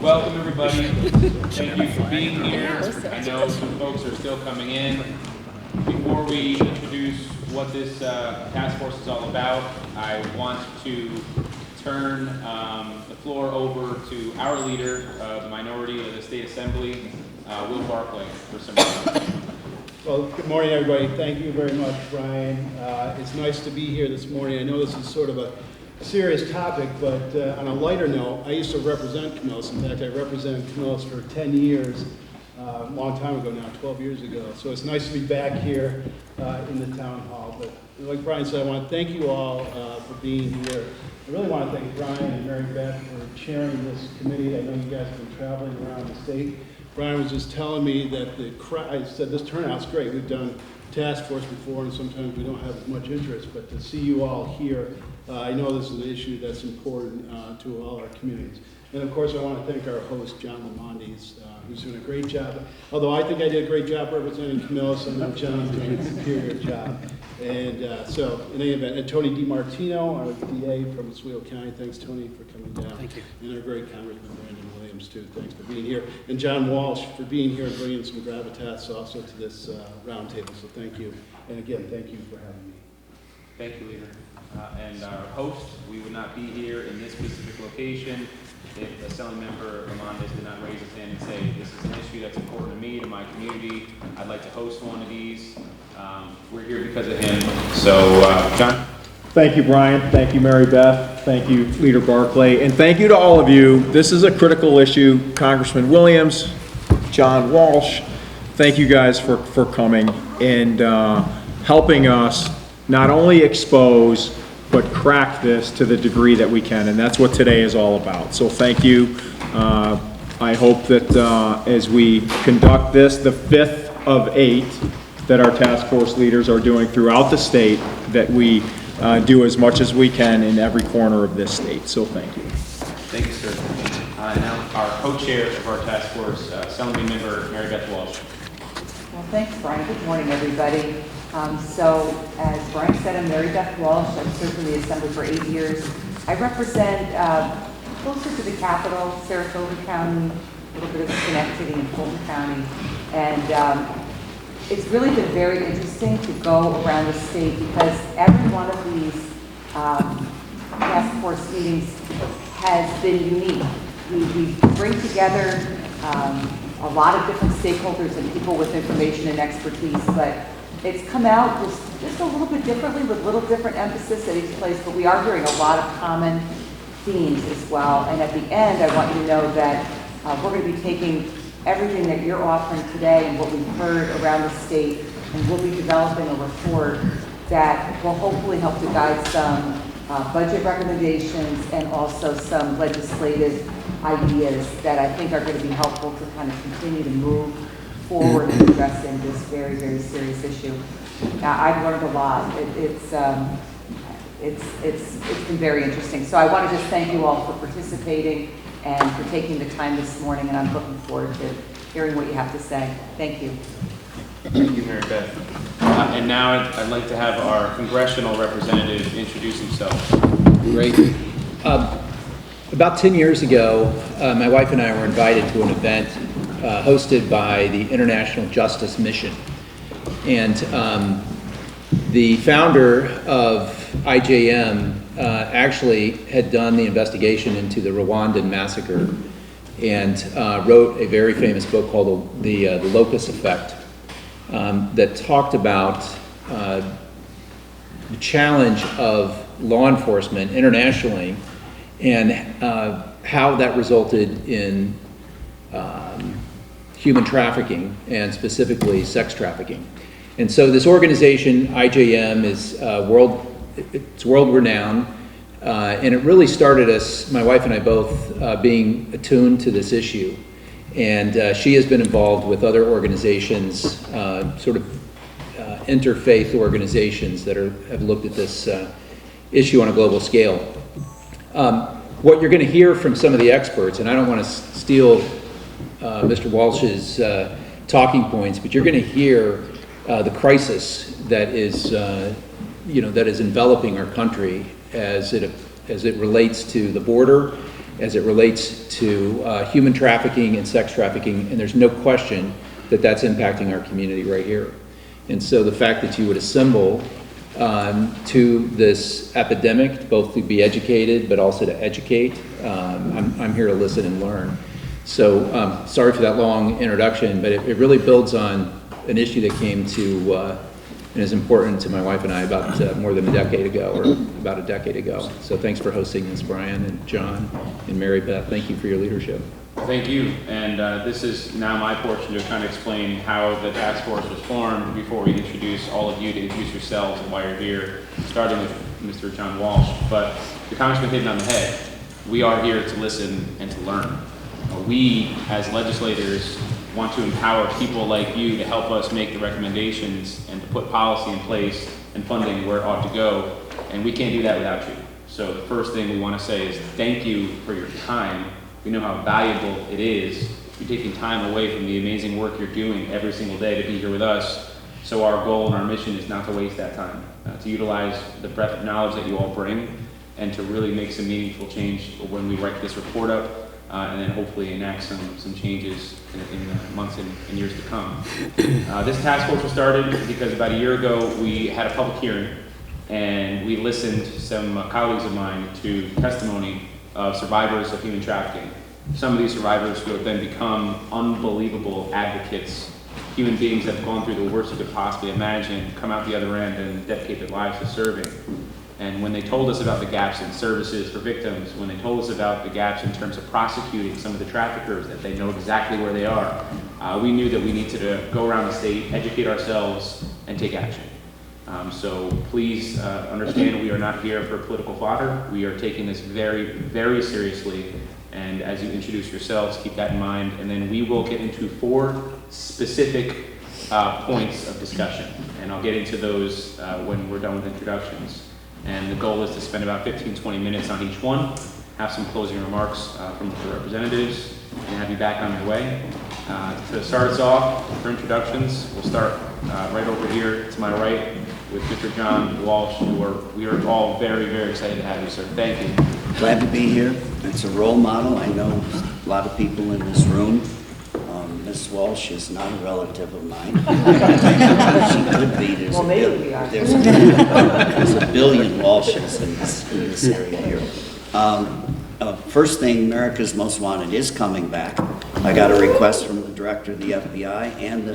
Welcome, everybody. Thank you for being here. I know some folks are still coming in. Before we introduce what this task force is all about, I want to turn the floor over to our leader of the minority of the State Assembly, Will Barclay, for some remarks. Well, good morning, everybody. Thank you very much, Brian. It's nice to be here this morning. I know this is sort of a serious topic, but on a lighter note, I used to represent Camillus. In fact, I represented Camillus for 10 years, a long time ago now, 12 years ago. So it's nice to be back here in the town hall. But like Brian said, I want to thank you all for being here. I really want to thank Brian and Mary Beth for chairing this committee. I know you guys have been traveling around the state. Brian was just telling me that the crowd, I said this turnout's great. We've done task force before and sometimes we don't have as much interest, but to see you all here, I know this is an issue that's important to all our communities. And of course I want to thank our host, John Lamondes, who's doing a great job. Although I think I did a great job representing Camillus, I know John's doing a superior job. And so in any event, and Tony DiMartino, our DA from Oswego County, thanks Tony for coming down. Thank you. And our great Congressman Brandon Williams too, thanks for being here. And John Walsh for being here and bringing some gravitas also to this roundtable, so thank you. And again, thank you for having me. Thank you, Leader. And our host, we would not be here in this specific location if Assembly Member Lamondes did not raise his hand and say, this is an issue that's important to me, to my community. I'd like to host one of these. We're here because of him. So, John? Thank you, Brian. Thank you, Mary Beth. Thank you, Leader Barclay. And thank you to all of you. This is a critical issue. Congressman Williams, John Walsh, thank you guys for coming and helping us not only expose, but crack this to the degree that we can. And that's what today is all about. So thank you. I hope that as we conduct this, the 5th of 8 that our task force leaders are doing throughout the state, that we do as much as we can in every corner of this state. So thank you. Thank you, sir. Now our co-chair of our task force, Assembly Member Mary Beth Walsh. Well, thanks, Brian. Good morning, everybody. So, as Brian said, I'm Mary Beth Walsh. I've served in the Assembly for 8 years. I represent closer to the capital, Sarasota County, a little bit of Schenectady and Fulton County. And it's really been very interesting to go around the state because every one of these task force meetings has been unique. We bring together a lot of different stakeholders and people with information and expertise, but it's come out just a little bit differently with a little different emphasis at each place, but we are hearing a lot of common themes as well. And at the end, I want you to know that we're going to be taking everything that you're offering today and what we've heard around the state, and we'll be developing a report that will hopefully help to guide some budget recommendations and also some legislative ideas that I think are going to be helpful to kind of continue to move forward in addressing this very, very serious issue. I've learned a lot. It's been very interesting. So I want to just thank you all for participating and for taking the time this morning, and I'm looking forward to hearing what you have to say. Thank you. Thank you, Mary Beth. And now I'd like to have our congressional representative introduce himself. Great. About 10 years ago, my wife and I were invited to an event hosted by the International Justice Mission. And the founder of IJM actually had done the investigation into the Rwandan massacre and wrote a very famous book called The Locust Effect that talked about the challenge of law enforcement internationally and how that resulted in human trafficking and specifically sex trafficking. And so this organization, IJM, is world renowned, and it really started us, my wife and I both, being attuned to this issue. And she has been involved with other organizations, sort of interfaith organizations that have looked at this issue on a global scale. What you're going to hear from some of the experts, and I don't want to steal Mr. Walsh's talking points, but you're going to hear the crisis that is, that is enveloping our country as it relates to the border, as it relates to human trafficking and sex trafficking, and there's no question that that's impacting our community right here. And so the fact that you would assemble to this epidemic, both to be educated but also to educate, I'm here to listen and learn. So sorry for that long introduction, but it really builds on an issue that came to and is important to my wife and I about more than a decade ago, or about a decade ago. So thanks for hosting this, Brian and John and Mary Beth. Thank you for your leadership. Thank you, and this is now my portion to kind of explain how the task force was formed before we introduce all of you to introduce yourselves and why you're here, starting with Mr. John Walsh. But the Congressman hit it on the head. We are here to listen and to learn. We, as legislators, want to empower people like you to help us make the recommendations and to put policy in place and funding where it ought to go, and we can't do that without you. So the first thing we want to say is thank you for your time. We know how valuable it is. You're taking time away from the amazing work you're doing every single day to be here with us. So our goal and our mission is not to waste that time, to utilize the breadth of knowledge that you all bring and to really make some meaningful change when we write this report up, and then hopefully enact some changes in the months and years to come. This task force was started because about a year ago we had a public hearing and we listened to some colleagues of mine to testimony of survivors of human trafficking. Some of these survivors who have then become unbelievable advocates, human beings that have gone through the worst you could possibly imagine, come out the other end and dedicate their lives to serving. And when they told us about the gaps in services for victims, when they told us about the gaps in terms of prosecuting some of the traffickers, that they know exactly where they are, we knew that we needed to go around the state, educate ourselves, and take action. So please understand we are not here for political fodder. We are taking this very, very seriously. And as you introduce yourselves, keep that in mind. And then we will get into 4 specific points of discussion. And I'll get into those when we're done with introductions. And the goal is to spend about 15-20 minutes on each one, have some closing remarks from the representatives, and have you back on your way. To start us off for introductions, we'll start right over here to my right with Mr. John Walsh, we are all very, very excited to have you, sir. Thank you. Glad to be here. It's a role model. I know a lot of people in this room. Ms. Walsh is not a relative of mine. She could be. Well, maybe we are. There's a billion Walshes in this area here. First thing, America's Most Wanted is coming back. I got a request from the director of the FBI and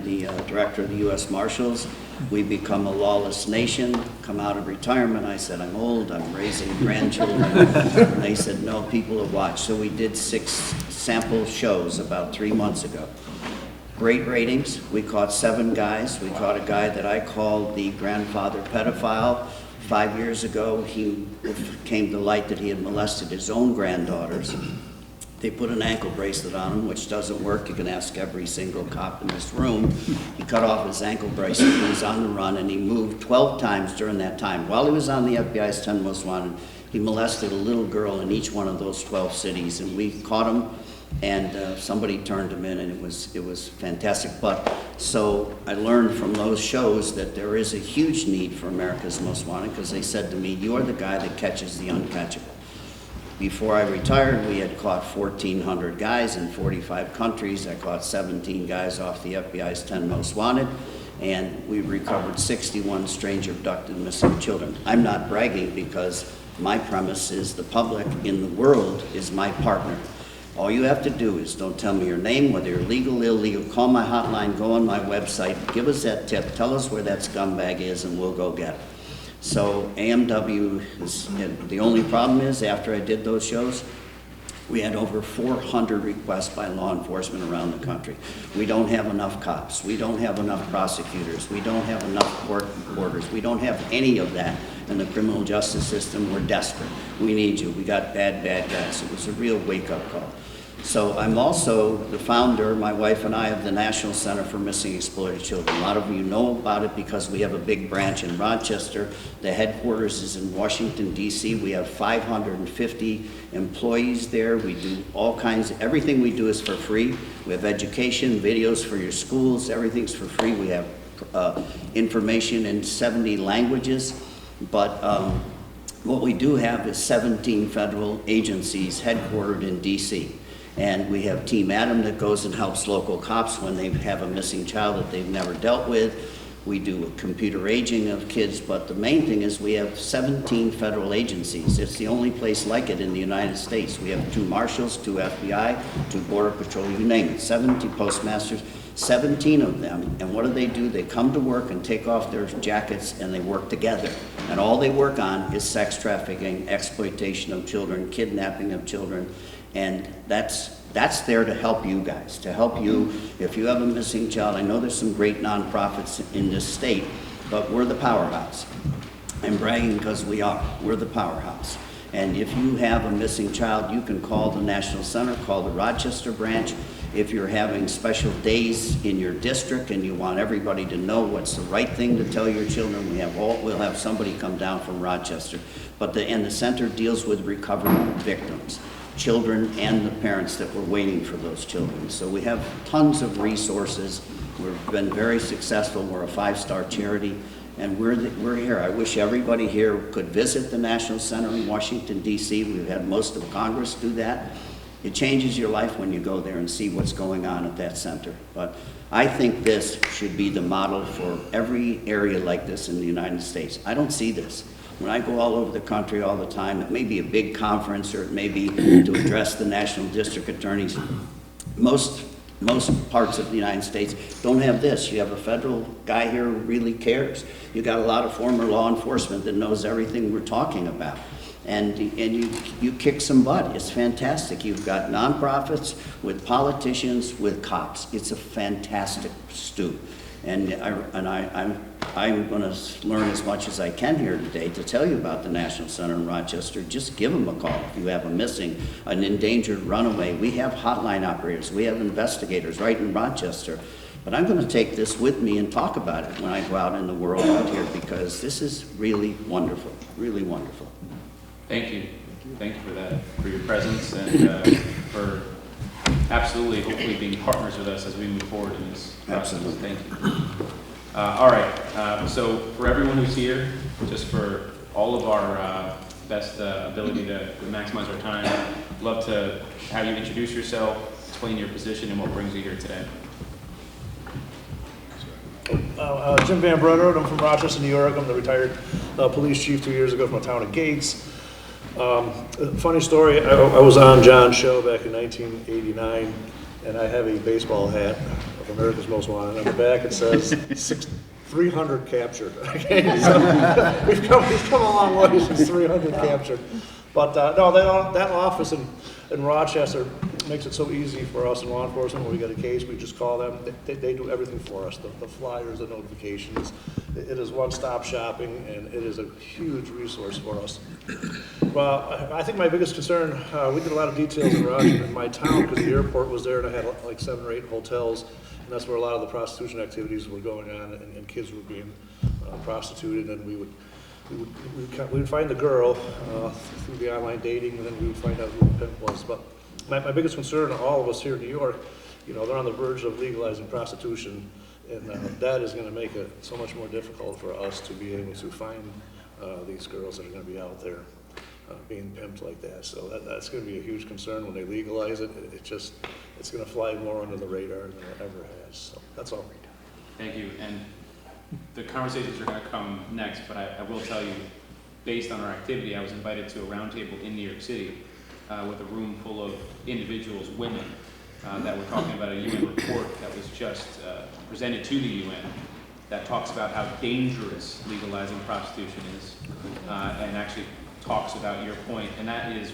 the director of the U.S. Marshals. We become a lawless nation, come out of retirement. I said, I'm old, I'm raising grandchildren. And they said, no, people will watch. So we did 6 sample shows about 3 months ago. Great ratings. We caught 7 guys. We caught a guy that I called the grandfather pedophile. 5 years ago, he came to light that he had molested his own granddaughters. They put an ankle bracelet on him, which doesn't work. You can ask every single cop in this room. He cut off his ankle bracelet. He was on the run, and he moved 12 times during that time. While he was on the FBI's 10 Most Wanted, he molested a little girl in each one of those 12 cities, and we caught him, and somebody turned him in, and it was fantastic. But so I learned from those shows that there is a huge need for America's Most Wanted, because they said to me, you're the guy that catches the uncatchable. Before I retired, we had caught 1,400 guys in 45 countries. I caught 17 guys off the FBI's 10 Most Wanted, and we recovered 61 strange abducted missing children. I'm not bragging because my premise is the public in the world is my partner. All you have to do is don't tell me your name, whether you're legal, illegal, call my hotline, go on my website, give us that tip, tell us where that scumbag is, and we'll go get it. So AMW is, the only problem is after I did those shows, we had over 400 requests by law enforcement around the country. We don't have enough cops. We don't have enough prosecutors. We don't have enough court reporters. We don't have any of that in the criminal justice system. We're desperate. We need you. We got bad guys. It was a real wake-up call. So I'm also the founder, my wife and I, of the National Center for Missing Exploited Children. A lot of you know about it because we have a big branch in Rochester. The headquarters is in Washington, D.C. We have 550 employees there. We do all kinds of, everything we do is for free. We have education, videos for your schools, everything's for free. We have information in 70 languages. But What we do have is 17 federal agencies headquartered in DC. And we have Team Adam that goes and helps local cops when they have a missing child that they've never dealt with. We do a computer aging of kids, but the main thing is we have 17 federal agencies. It's the only place like it in the United States. We have 2 marshals, 2 FBI, 2 Border Patrol, you name it, 70 postmasters, 17 of them. And what do? They come to work and take off their jackets and they work together. And all they work on is sex trafficking, exploitation of children, kidnapping of children. And that's there to help you guys, to help you if you have a missing child. I know there's some great nonprofits in this state, but we're the powerhouse. I'm bragging because we are. We're the powerhouse. And if you have a missing child, you can call the National Center, call the Rochester branch. If you're having special days in your district and you want everybody to know what's the right thing to tell your children, we'll have somebody come down from Rochester. But the center deals with recovering victims, children and the parents that were waiting for those children. So we have tons of resources. We've been very successful. We're a 5-star charity, and we're here. I wish everybody here could visit the National Center in Washington, D.C. We've had most of Congress do that. It changes your life when you go there and see what's going on at that center. But I think this should be the model for every area like this in the United States. I don't see this. When I go all over the country all the time, it may be a big conference or it may be to address the national district attorneys. Most parts of the United States don't have this. You have a federal guy here who really cares. You got a lot of former law enforcement that knows everything we're talking about. And you kick some butt. It's fantastic. You've got nonprofits with politicians, with cops. It's a fantastic stew. And I'm going to learn as much as I can here today to tell you about the National Center in Rochester. Just give them a call if you have a missing, an endangered runaway. We have hotline operators. We have investigators right in Rochester. But I'm going to take this with me and talk about it when I go out in the world out here, because this is really wonderful, really wonderful. Thank you. Thank you for that, for your presence, and for absolutely, hopefully, being partners with us as we move forward in this process. Absolutely. Thank you. All right. So for everyone who's here, just for all of our best ability to maximize our time, I'd love to have you introduce yourself, explain your position, and what brings you here today. Jim Van Brunner, I'm from Rochester, New York. I'm the retired police chief 2 years ago from the town of Gates. Funny story, I was on John's show back in 1989, and I have a baseball hat of America's Most Wanted. On the back it says 300 captured. Okay, so we've come a long way since 300 captured. But no, that office in Rochester makes it so easy for us in law enforcement. When we get a case, we just call them. They do everything for us, the flyers, the notifications. It is one-stop shopping, and it is a huge resource for us. Well, I think my biggest concern, we did a lot of details in Rochester, in my town, because the airport was there, and I had like 7 or 8 hotels, and that's where a lot of the prostitution activities were going on, and kids were being prostituted, and we would find the girl through the online dating, and then we would find out who the pimp was. But my biggest concern, all of us here in New York, they're on the verge of legalizing prostitution, and that is going to make it so much more difficult for us to be able to find these girls that are going to be out there being pimped like that. So that's going to be a huge concern when they legalize it. It's going to fly more under the radar than it ever has. So that's all. Thank you. And the conversations are going to come next, but I will tell you, based on our activity, I was invited to a roundtable in New York City with a room full of individuals, women, that were talking about a UN report that was just presented to the UN that talks about how dangerous legalizing prostitution is, and actually talks about your point, and that is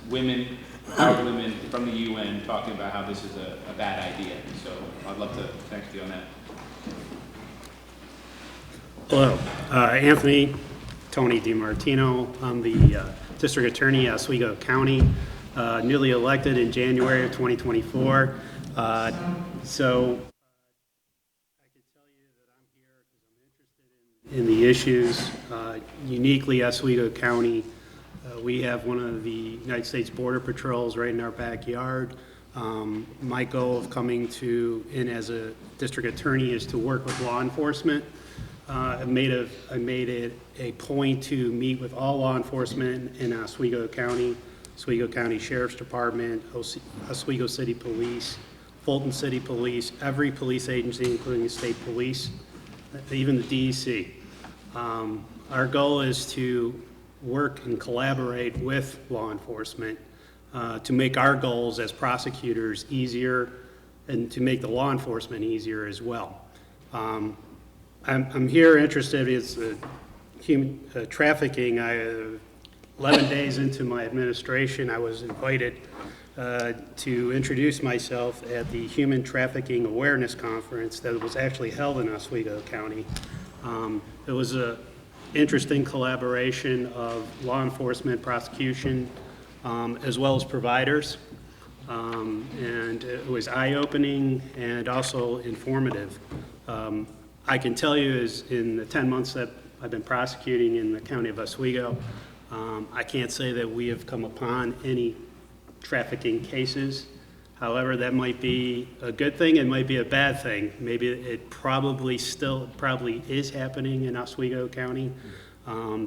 women, our women from the UN talking about how this is a bad idea. So I'd love to connect with you on that. Hello, Anthony Tony DiMartino. I'm the District Attorney at Oswego County, newly elected in January of 2024. So I can tell you that I'm here because I'm interested in the issues. Uniquely, Oswego County, we have one of the United States Border Patrols right in our backyard. My goal of coming in as a district attorney is to work with law enforcement I made it a point to meet with all law enforcement in Oswego County Sheriff's Department, Oswego City Police, Fulton City Police, every police agency, including the state police, even the DEC. Our goal is to work and collaborate with law enforcement to make our goals as prosecutors easier and to make the law enforcement easier as well. I'm here interested in human trafficking. 11 days into my administration, I was invited to introduce myself at the Human Trafficking Awareness Conference that was actually held in Oswego County. It was an interesting collaboration of law enforcement, prosecution, as well as providers. And it was eye-opening and also informative. I can tell you is in the 10 months that I've been prosecuting in the county of Oswego, I can't say that we have come upon any trafficking cases. However, that might be a good thing, it might be a bad thing. Maybe it probably is happening in Oswego County.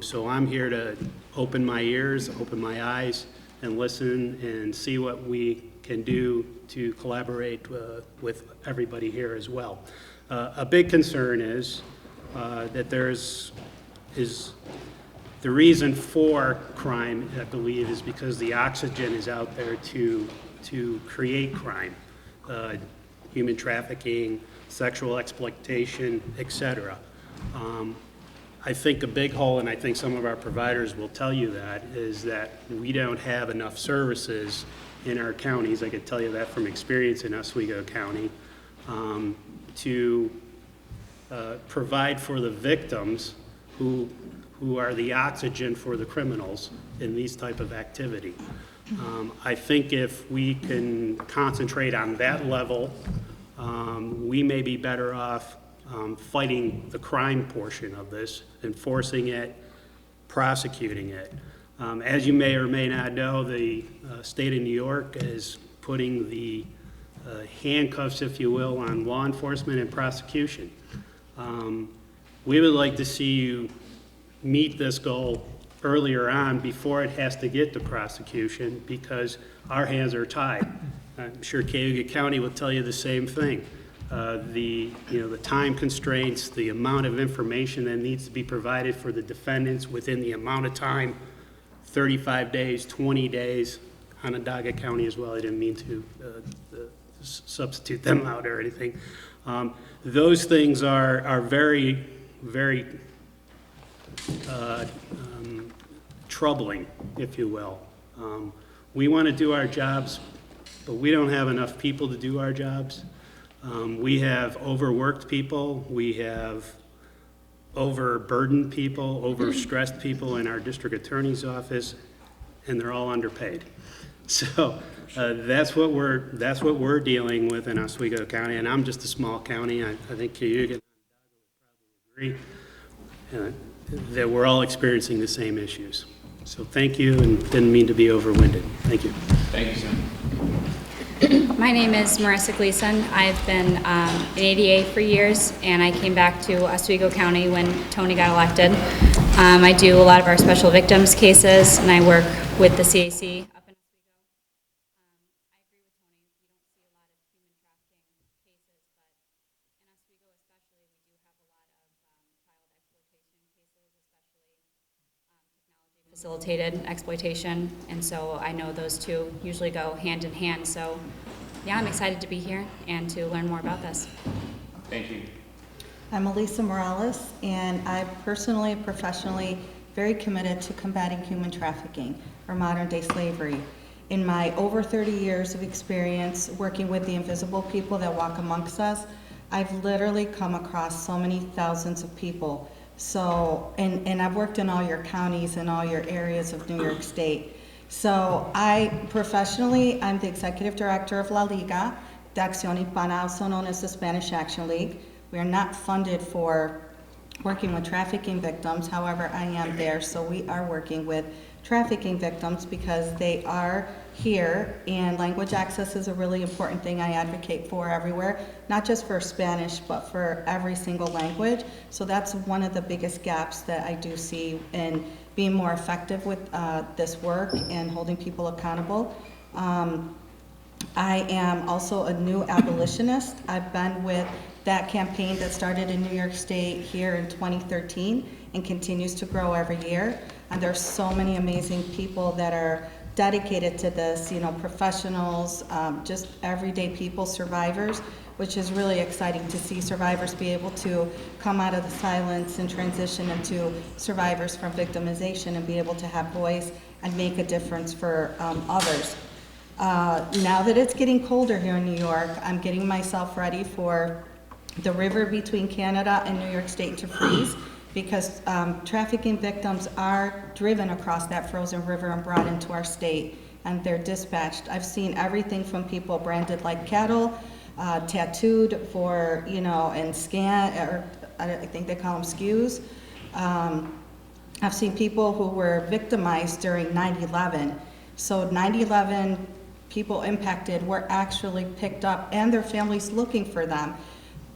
So I'm here to open my ears, open my eyes, and listen and see what we can do to collaborate with everybody here as well. A big concern is that the reason for crime, I believe, is because the oxygen is out there to create crime, human trafficking, sexual exploitation, etc. I think a big hole, and I think some of our providers will tell you that, is that we don't have enough services in our counties. I could tell you that from experience in Oswego County, to provide for the victims who are the oxygen for the criminals in these type of activity. I think if we can concentrate on that level, we may be better off fighting the crime portion of this, enforcing it, prosecuting it. As you may or may not know, the state of New York is putting the handcuffs, if you will, on law enforcement and prosecution. We would like to see you meet this goal earlier on before it has to get to prosecution, because our hands are tied. I'm sure Cayuga County will tell you the same thing. The time constraints, the amount of information that needs to be provided for the defendants within the amount of time, 35 days, 20 days, Onondaga County as well. I didn't mean to substitute them out or anything. Those things are very, very troubling, if you will. We want to do our jobs, but we don't have enough people to do our jobs. We have overworked people, we have overburdened people, overstressed people in our district attorney's office, and they're all underpaid. So that's what we're dealing with in Oswego County, and I'm just a small county. I think Cayuga would probably agree that we're all experiencing the same issues. So thank you, and didn't mean to be overwinded. Thank you. Thank you, sir. My name is Marissa Gleason. I've been in ADA for years, and I came back to Oswego County when Tony got elected. I do a lot of our special victims cases, and I work with the CAC up in Oswego. I agree with Tony. We don't see a lot of human trafficking cases, but in Oswego especially, we do have a lot of child exploitation cases, especially technology-facilitated exploitation, and so I know those two usually go hand in hand. So yeah, I'm excited to be here and to learn more about this. Thank you. I'm Alisa Morales, and I'm personally and professionally very committed to combating human trafficking or modern-day slavery. In my over 30 years of experience working with the invisible people that walk amongst us, I've literally come across so many thousands of people. So, and I've worked in all your counties and all your areas of New York State. So professionally, I'm the executive director of La Liga, de Acción Hispana, also known as the Spanish Action League. We are not funded for working with trafficking victims. However, I am there, so we are working with trafficking victims because they are here, and language access is a really important thing I advocate for everywhere, not just for Spanish, but for every single language. So that's one of the biggest gaps that I do see in being more effective with this work and holding people accountable. I am also a new abolitionist. I've been with that campaign that started in New York State here in 2013 and continues to grow every year. And there's so many amazing people that are dedicated to this, you know, professionals, just everyday people, survivors, which is really exciting to see survivors be able to come out of the silence and transition into survivors from victimization and be able to have voice and make a difference for others. Now that it's getting colder here in New York, I'm getting myself ready for the river between Canada and New York State to freeze, because trafficking victims are driven across that frozen river and brought into our state, and they're dispatched. I've seen everything from people branded like cattle, tattooed for, you know, and or I think they call them skews. I've seen people who were victimized during 9/11. So 9/11 people impacted were actually picked up and their families looking for them.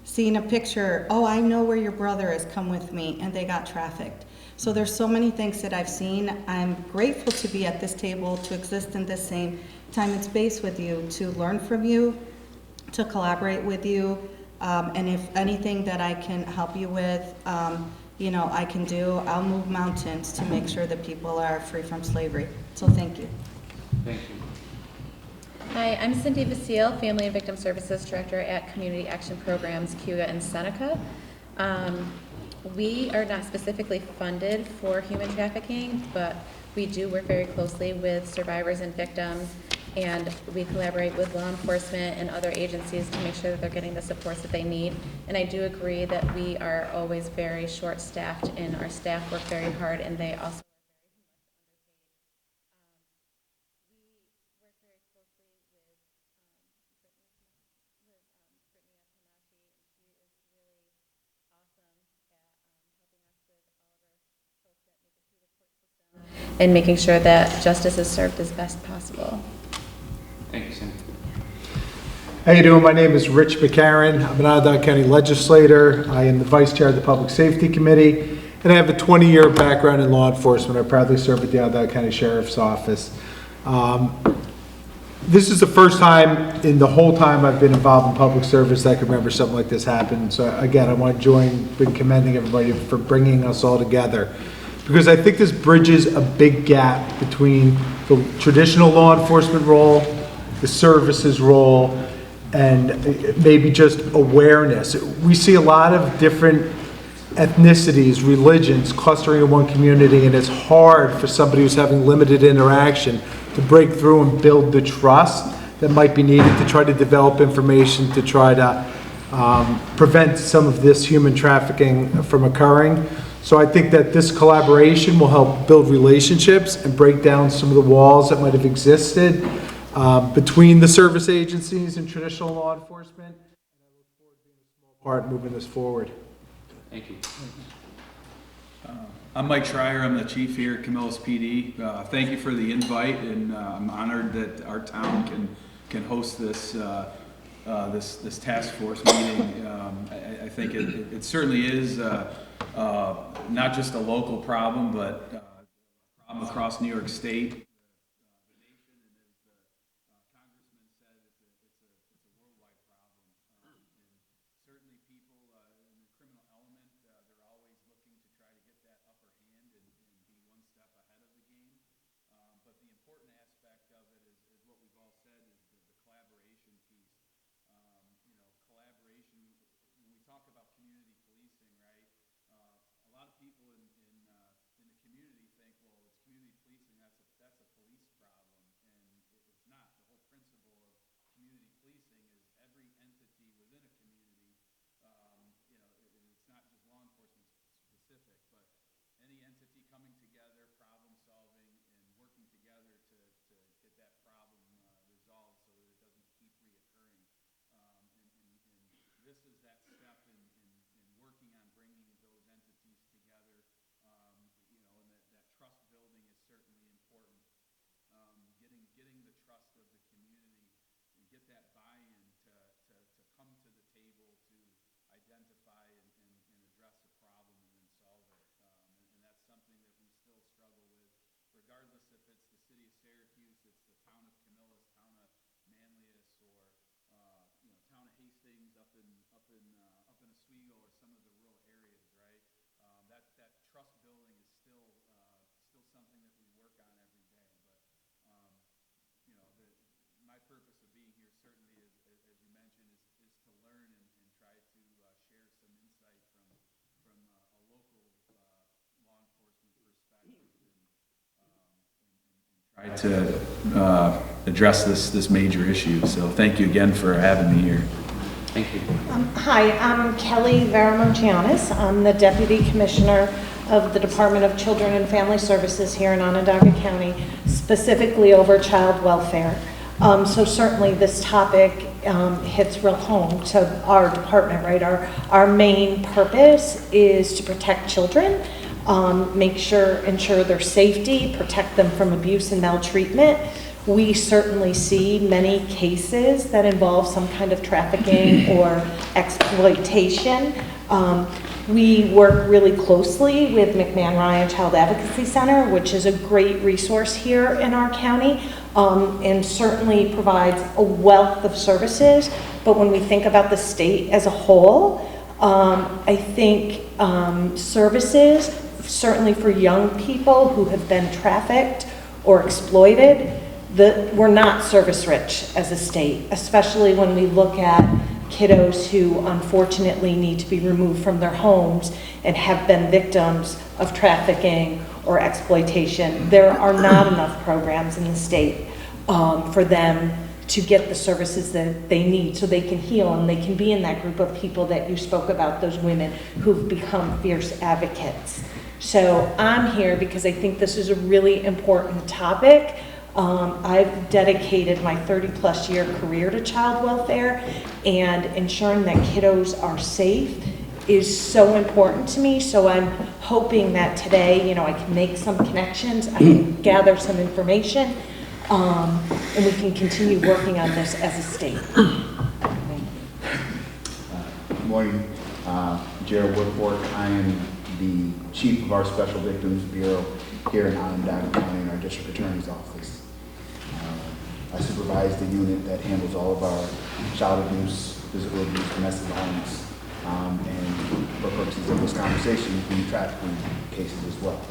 Seeing a picture, oh, I know where your brother is, come with me, and they got trafficked. So there's so many things that I've seen. I'm grateful to be at this table, to exist in this same time and space with you, to learn from you, to collaborate with you, and if anything that I can help you with, you know, I can do. I'll move mountains to make sure that people are free from slavery. So thank you. Thank you. Hi, I'm Cindy Vasile, Family and Victim Services Director at Community Action Programs, CUGA in Seneca. We are not specifically funded for human trafficking, but we do work very closely with survivors and victims, and we collaborate with law enforcement and other agencies to make sure that they're getting the supports that they need. And I do agree that we are always very short-staffed, and our staff work very hard, and they also and making sure that justice is served as best possible. Thank you, Cindy. How you doing? My name is Rich McCarron. I'm an Onondaga County legislator. I am the vice chair of the Public Safety Committee, and I have a 20-year background in law enforcement. I proudly serve at the Onondaga County Sheriff's Office. This is the first time in the whole time I've been involved in public service that I can remember something like this happen. So again, I want to join in commending everybody for bringing us all together, because I think this bridges a big gap between the traditional law enforcement role, the services role, and maybe just awareness. We see a lot of different ethnicities, religions clustering in one community, and it's hard for somebody who's having limited interaction to break through and build the trust that might be needed to try to develop information to try to prevent some of this human trafficking from occurring. So I think that this collaboration will help build relationships and break down some of the walls that might have existed between the service agencies and traditional law enforcement. And I look forward to being a small part in moving this forward. Thank you. I'm Mike Schreier. I'm the chief here at Camillus PD. Thank you for the invite, and I'm honored that our town can host this this task force meeting. I think it certainly is not just a local problem, but a problem across New York State. People in the community think, well, it's community policing, that's a that buy-in to come to the table to identify and address a problem and then solve it. And that's something that we still struggle with, regardless if it's the city of Syracuse, it's the town of Camillus, town of Manlius, or town of Hastings up in Oswego, or some of the rural areas, right? That trust building is still something that we work on every day. But my purpose of being here certainly is, as you mentioned, is to learn and try to share some insight from a local law enforcement perspective and try to address this major issue. So thank you again for having me here. Thank you. Hi, I'm Kelly Veranes. I'm the Deputy Commissioner of the Department of Children and Family Services here in Onondaga County, specifically over child welfare. So certainly this topic hits real home to our department, right? Our main purpose is to protect children, ensure their safety, protect them from abuse and maltreatment. We certainly see many cases that involve some kind of trafficking or exploitation. We work really closely with McMahon-Ryan Child Advocacy Center, which is a great resource here in our county, and certainly provides a wealth of services. But when we think about the state as a whole, I think services, certainly for young people who have been trafficked or exploited, we're not service rich as a state, especially when we look at kiddos who unfortunately need to be removed from their homes and have been victims of trafficking or exploitation. There are not enough programs in the state for them to get the services that they need so they can heal and they can be in that group of people that you spoke about, those women who've become fierce advocates. So I'm here because I think this is a really important topic. I've dedicated my 30-plus year career to child welfare, and ensuring that kiddos are safe is so important to me. So I'm hoping that today, I can make some connections, I can gather some information, and we can continue working on this as a state. Good morning, Gerald Woodfork. I am the chief of our Special Victims Bureau here in Onondaga County in our district attorney's office. I supervise the unit that handles all of our child abuse, physical abuse, domestic violence, and for purposes of this conversation, human trafficking cases as well.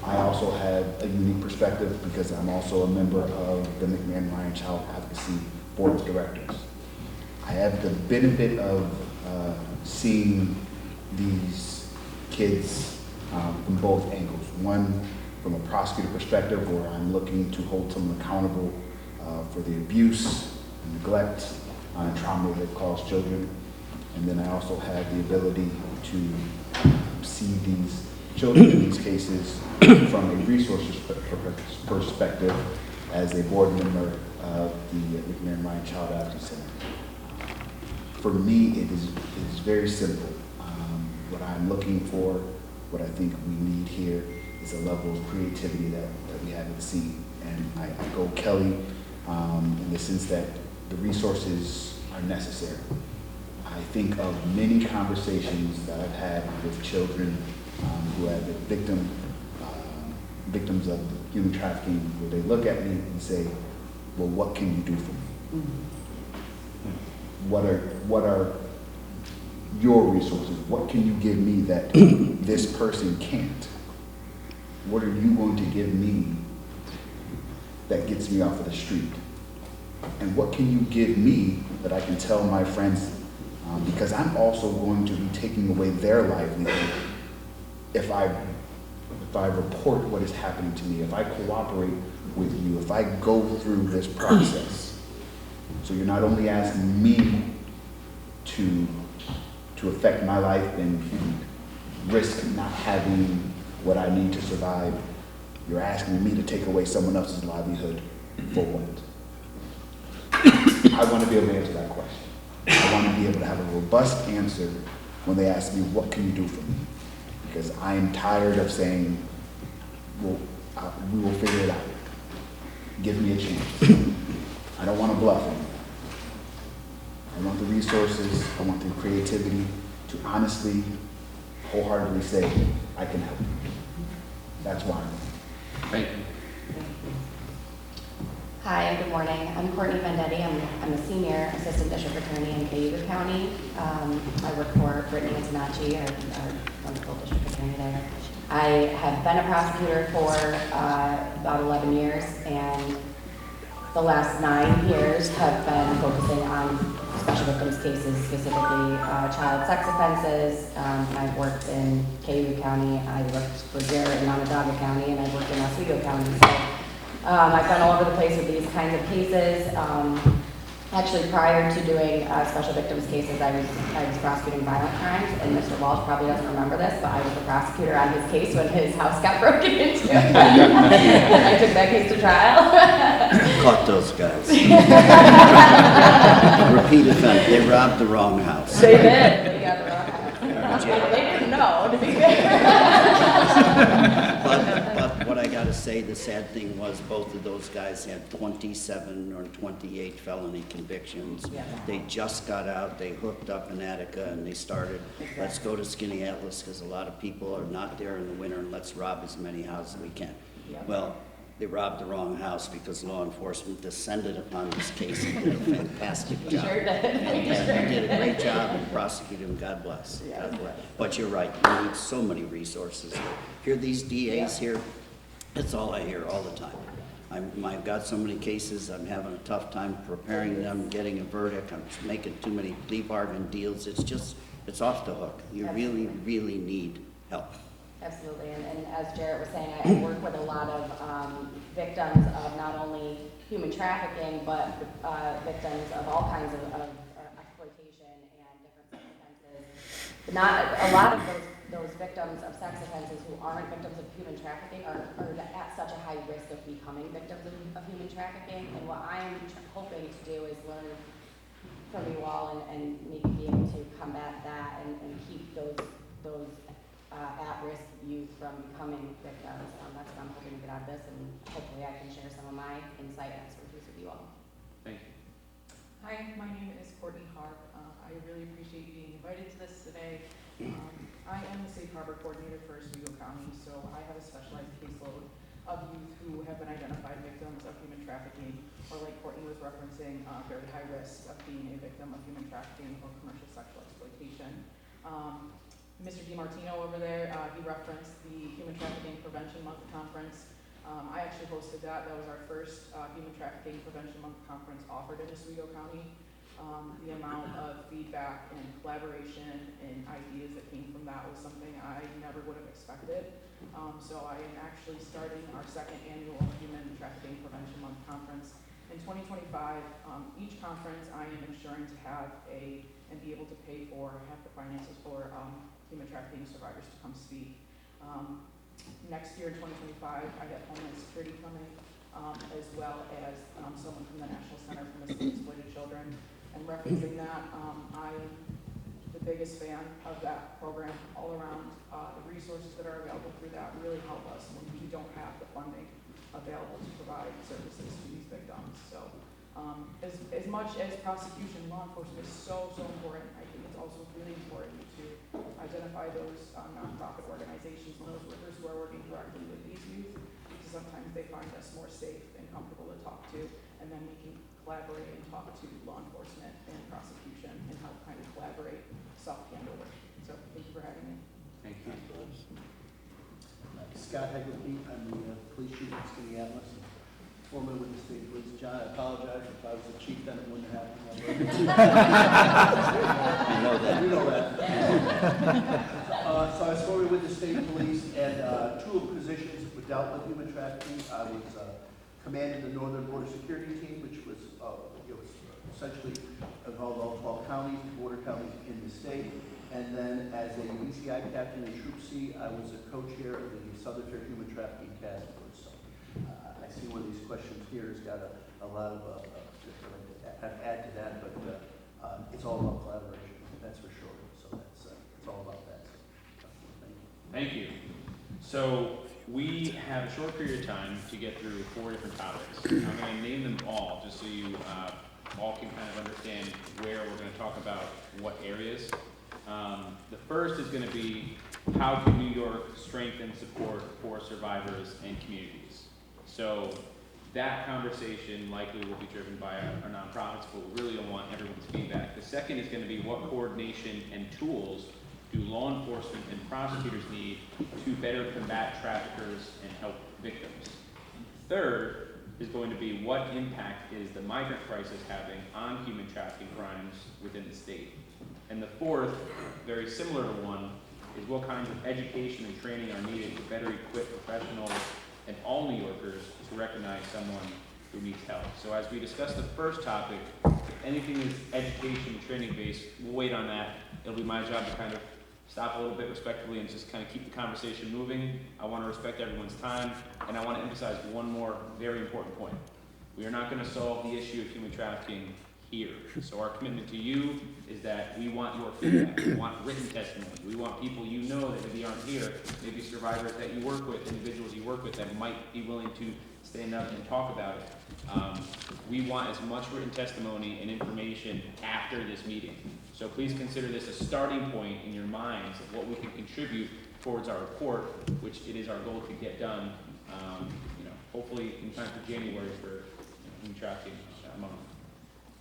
I also have a unique perspective because I'm also a member of the McMahon-Ryan Child Advocacy Board of Directors. I have the benefit of seeing these kids from both angles. One, from a prosecutor perspective, where I'm looking to hold someone accountable for the abuse, and neglect, and trauma that caused children. And then I also have the ability to see these children in these cases from a resources perspective as a board member of the McMahon-Ryan Child Advocacy Center. For me, it is very simple. What I'm looking for, what I think we need here, is a level of creativity that we haven't seen. And I go Kelly in the sense that the resources are necessary. I think of many conversations that I've had with children who have been victims of human trafficking, where they look at me and say, well, what can you do for me? What are your resources? What can you give me that this person can't? What are you going to give me that gets me off of the street? And what can you give me that I can tell my friends? Because I'm also going to be taking away their livelihood if I report what is happening to me, if I cooperate with you, if I go through this process. So you're not only asking me to affect my life and risk not having what I need to survive, you're asking me to take away someone else's livelihood for what? I want to be able to answer that question. I want to be able to have a robust answer when they ask me, what can you do for me? Because I am tired of saying, well, we will figure it out. Give me a chance. I don't want to bluff anymore. I want the resources, I want the creativity to honestly, wholeheartedly say, I can help. That's why I'm here. Thank you. Hi, good morning. I'm Courtney Vetti. I'm a senior assistant district attorney in Cayuga County. I work for Brittany Antonacci, our wonderful district attorney there. I have been a prosecutor for about 11 years, and the last 9 years have been focusing on special victims cases, specifically child sex offenses. I've worked in Cayuga County, I worked for Sher in Onondaga County, and I've worked in Oswego County. So I've been all over the place with these kinds of cases. Actually, prior to doing special victims cases, I was prosecuting violent crimes, and Mr. Walsh probably doesn't remember this, but I was the prosecutor on his case when his house got broken into. I took that case to trial. Caught those guys. Repeat offender. They robbed the wrong house. They did. They got the wrong house. They didn't know, to be fair. But what I gotta say, the sad thing was both of those guys had 27 or 28 felony convictions. Yeah. They just got out, they hooked up in Attica, and they started, let's go to Skinny Atlas, because a lot of people are not there in the winter, and let's rob as many houses as we can. Yeah. Well, they robbed the wrong house because law enforcement descended upon this case and did a fantastic job. Sure did. And did a great job and prosecuted him, God bless. Yeah. God bless. But you're right, you need so many resources. Hear these DAs here, that's all I hear all the time. I've got so many cases, I'm having a tough time preparing them, getting a verdict, I'm making too many plea bargain deals, it's off the hook. You really, really need help. Absolutely, and as Jarrett was saying, I work with a lot of victims of not only human trafficking, but victims of all kinds of exploitation and different sex offenses. Not a lot of those victims of sex offenses who aren't victims of human trafficking are at such a high risk of becoming victims of human trafficking. And what I'm hoping to do is learn from you all and maybe be able to combat that and keep those at-risk youth from becoming victims. That's what I'm hoping to get out of this, and hopefully I can share some of my insight and expertise with you all. Thank you. Hi, my name is Courtney Harp. I really appreciate being invited to this today. I am the Safe Harbor Coordinator for Oswego County, so I have a specialized caseload of youth who have been identified victims of human trafficking, or like Courtney was referencing, very high risk of being a victim of human trafficking or commercial sexual exploitation. Mr. Martino over there, he referenced the Human Trafficking Prevention Month Conference. I actually hosted that. That was our first Human Trafficking Prevention Month Conference offered in Oswego County. The amount of feedback and collaboration and ideas that came from that was something I never would have expected. So I am actually starting our second annual Human Trafficking Prevention Month Conference. In 2025, each conference I am ensuring to have and be able to pay for, have the finances for human trafficking survivors to come speak. Next year in 2025, I have Homeland Security coming, as well as someone from the National Center for Missing and Exploited Children. And referencing that, I am the biggest fan of that program all around. The resources that are available through that really help us when we don't have the funding available to provide services to these victims. So as much as prosecution, law enforcement is so important, I think it's also really important to identify those nonprofit organizations and those workers who are working directly with these youth, because sometimes they find us more safe and comfortable to talk to, and then we can collaborate and talk to law enforcement and prosecution and help kind of collaborate, self-handle it. So thank you for having me. Thank you. Scott Hegarty, I'm the police chief of Skinny Atlas, formerly with the state police. John, I apologize if I was the chief, then it wouldn't happen. You know that. You know that. So I was formerly with the state police, and two of the positions were dealt with human trafficking. I was commanded the Northern Border Security Team, which was essentially involved all 12 counties, border counties in the state. And then as a UCI captain in Troop C, I was a co-chair of the Southern Fair Human Trafficking Task Force. So I see one of these questions here has got a lot of add to that, but it's all about collaboration, that's for sure. So it's all about that. So, Thank you. So we have a short period of time to get through 4 different topics. I'm going to name them all just so you all can kind of understand where we're going to talk about what areas. The first is going to be how can New York strengthen support for survivors and communities. So that conversation likely will be driven by our nonprofits, but we really want everyone's feedback. The second is going to be what coordination and tools do law enforcement and prosecutors need to better combat traffickers and help victims. Third is going to be what impact is the migrant crisis having on human trafficking crimes within the state. And the fourth, very similar to one, is what kinds of education and training are needed to better equip professionals and all New Yorkers to recognize someone who needs help. So as we discuss the first topic, if anything is education and training based, we'll wait on that. It'll be my job to kind of stop a little bit respectfully and just kind of keep the conversation moving. I want to respect everyone's time, and I want to emphasize one more very important point. We are not going to solve the issue of human trafficking here. So our commitment to you is that we want your feedback. We want written testimony. We want people you know that maybe aren't here, maybe survivors that you work with, individuals you work with that might be willing to stand up and talk about it. We want as much written testimony and information after this meeting. So please consider this a starting point in your minds of what we can contribute towards our report, which it is our goal to get done, hopefully in time for January for human trafficking month.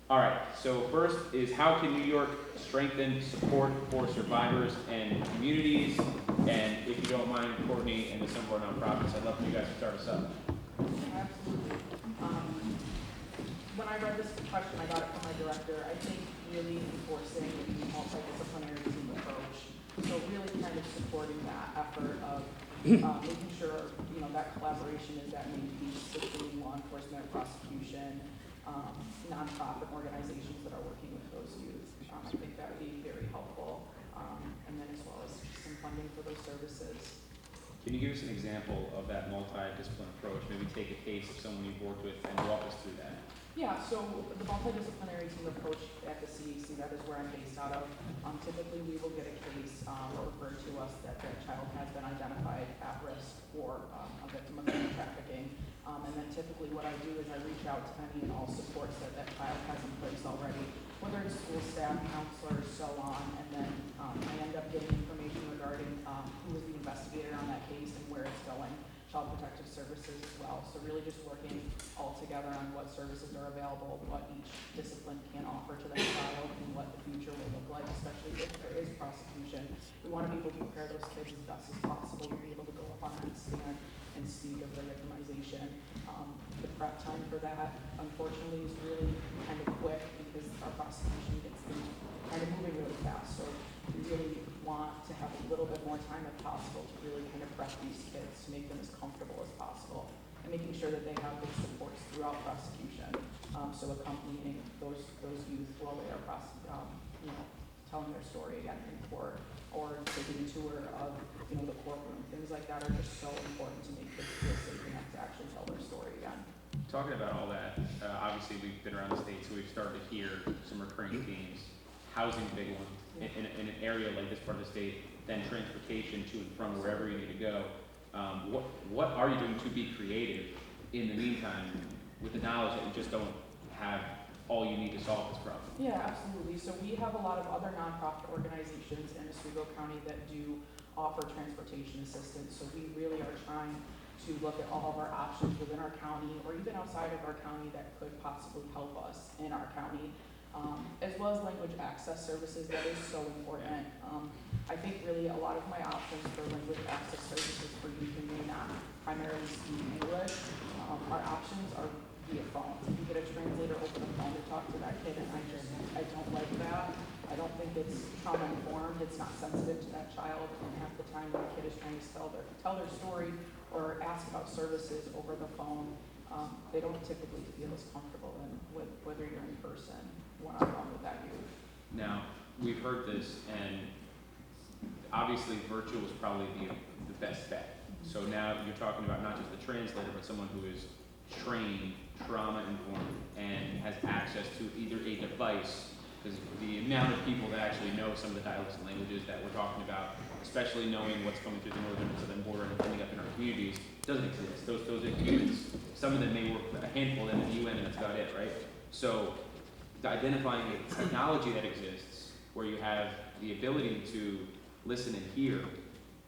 All right, so first is how can New York strengthen support for survivors and communities? And if you don't mind, Courtney and some of our nonprofits, I'd love for you guys to start us up. Absolutely. When I read this question, I got it from my director. I think really enforcing the multidisciplinary team approach. So really kind of supporting that effort of making sure, that collaboration is at main piece between law enforcement, prosecution, nonprofit organizations that are working with those youth. I think that would be very helpful. And then as well as some funding for those services. Can you give us an example of that multidisciplinary approach? Maybe take a case of someone you've worked with and walk us through that. Yeah, so the multidisciplinary team approach at the CEC, that is where I'm based out of. Typically, we will get a case referred to us that that child has been identified at risk for a victim of human trafficking. And then typically what I do is I reach out to any and all supports that that child has in place already, whether it's school staff, counselors, so on. And then I end up getting information regarding who is the investigator on that case and where it's going. Child Protective Services as well. So really just working all together on what services are available, what each discipline can offer to that child, and what the future will look like, especially if there is prosecution. We want to be able to prepare those kids as best as possible to be able to go up on that stand and speak of their victimization. The prep time for that, unfortunately, is really kind of quick because our prosecution gets things kind of moving really fast. So we really want to have a little bit more time if possible to really kind of prep these kids to make them as comfortable as possible and making sure that they have good supports throughout prosecution. So accompanying those youth while they are telling their story again in court or taking a tour of the courtroom. Things like that are just so important to make kids feel safe enough to actually tell their story again. Talking about all that, obviously we've been around the state, so we've started to hear some recurring themes. Housing, big one, in an area like this part of the state, then transportation to and from wherever you need to go. What are you doing to be creative in the meantime with the knowledge that you just don't have all you need to solve this problem? Yeah, absolutely. So we have a lot of other nonprofit organizations in Oswego County that do offer transportation assistance. So we really are trying to look at all of our options within our county or even outside of our county that could possibly help us in our county. As well as language access services, that is so important. I think really a lot of my options for language access services for youth who may not primarily speak English, our options are via phone. If you get a translator, open a phone to talk to that kid, and I don't like that. I don't think it's trauma informed, it's not sensitive to that child, and half the time when a kid is trying to tell their story or ask about services over the phone, they don't typically feel as comfortable with whether you're in person one-on-one with that youth. Now, we've heard this, and obviously virtual is probably the best bet. So now you're talking about not just the translator, but someone who is trained, trauma-informed, and has access to either a device Because the amount of people that actually know some of the dialects and languages that we're talking about, especially knowing what's coming through the northern and southern border and ending up in our communities, doesn't exist. Those are humans. Some of them may work, a handful of them in the UN, and that's about it, right? So identifying the technology that exists, where you have the ability to listen and hear,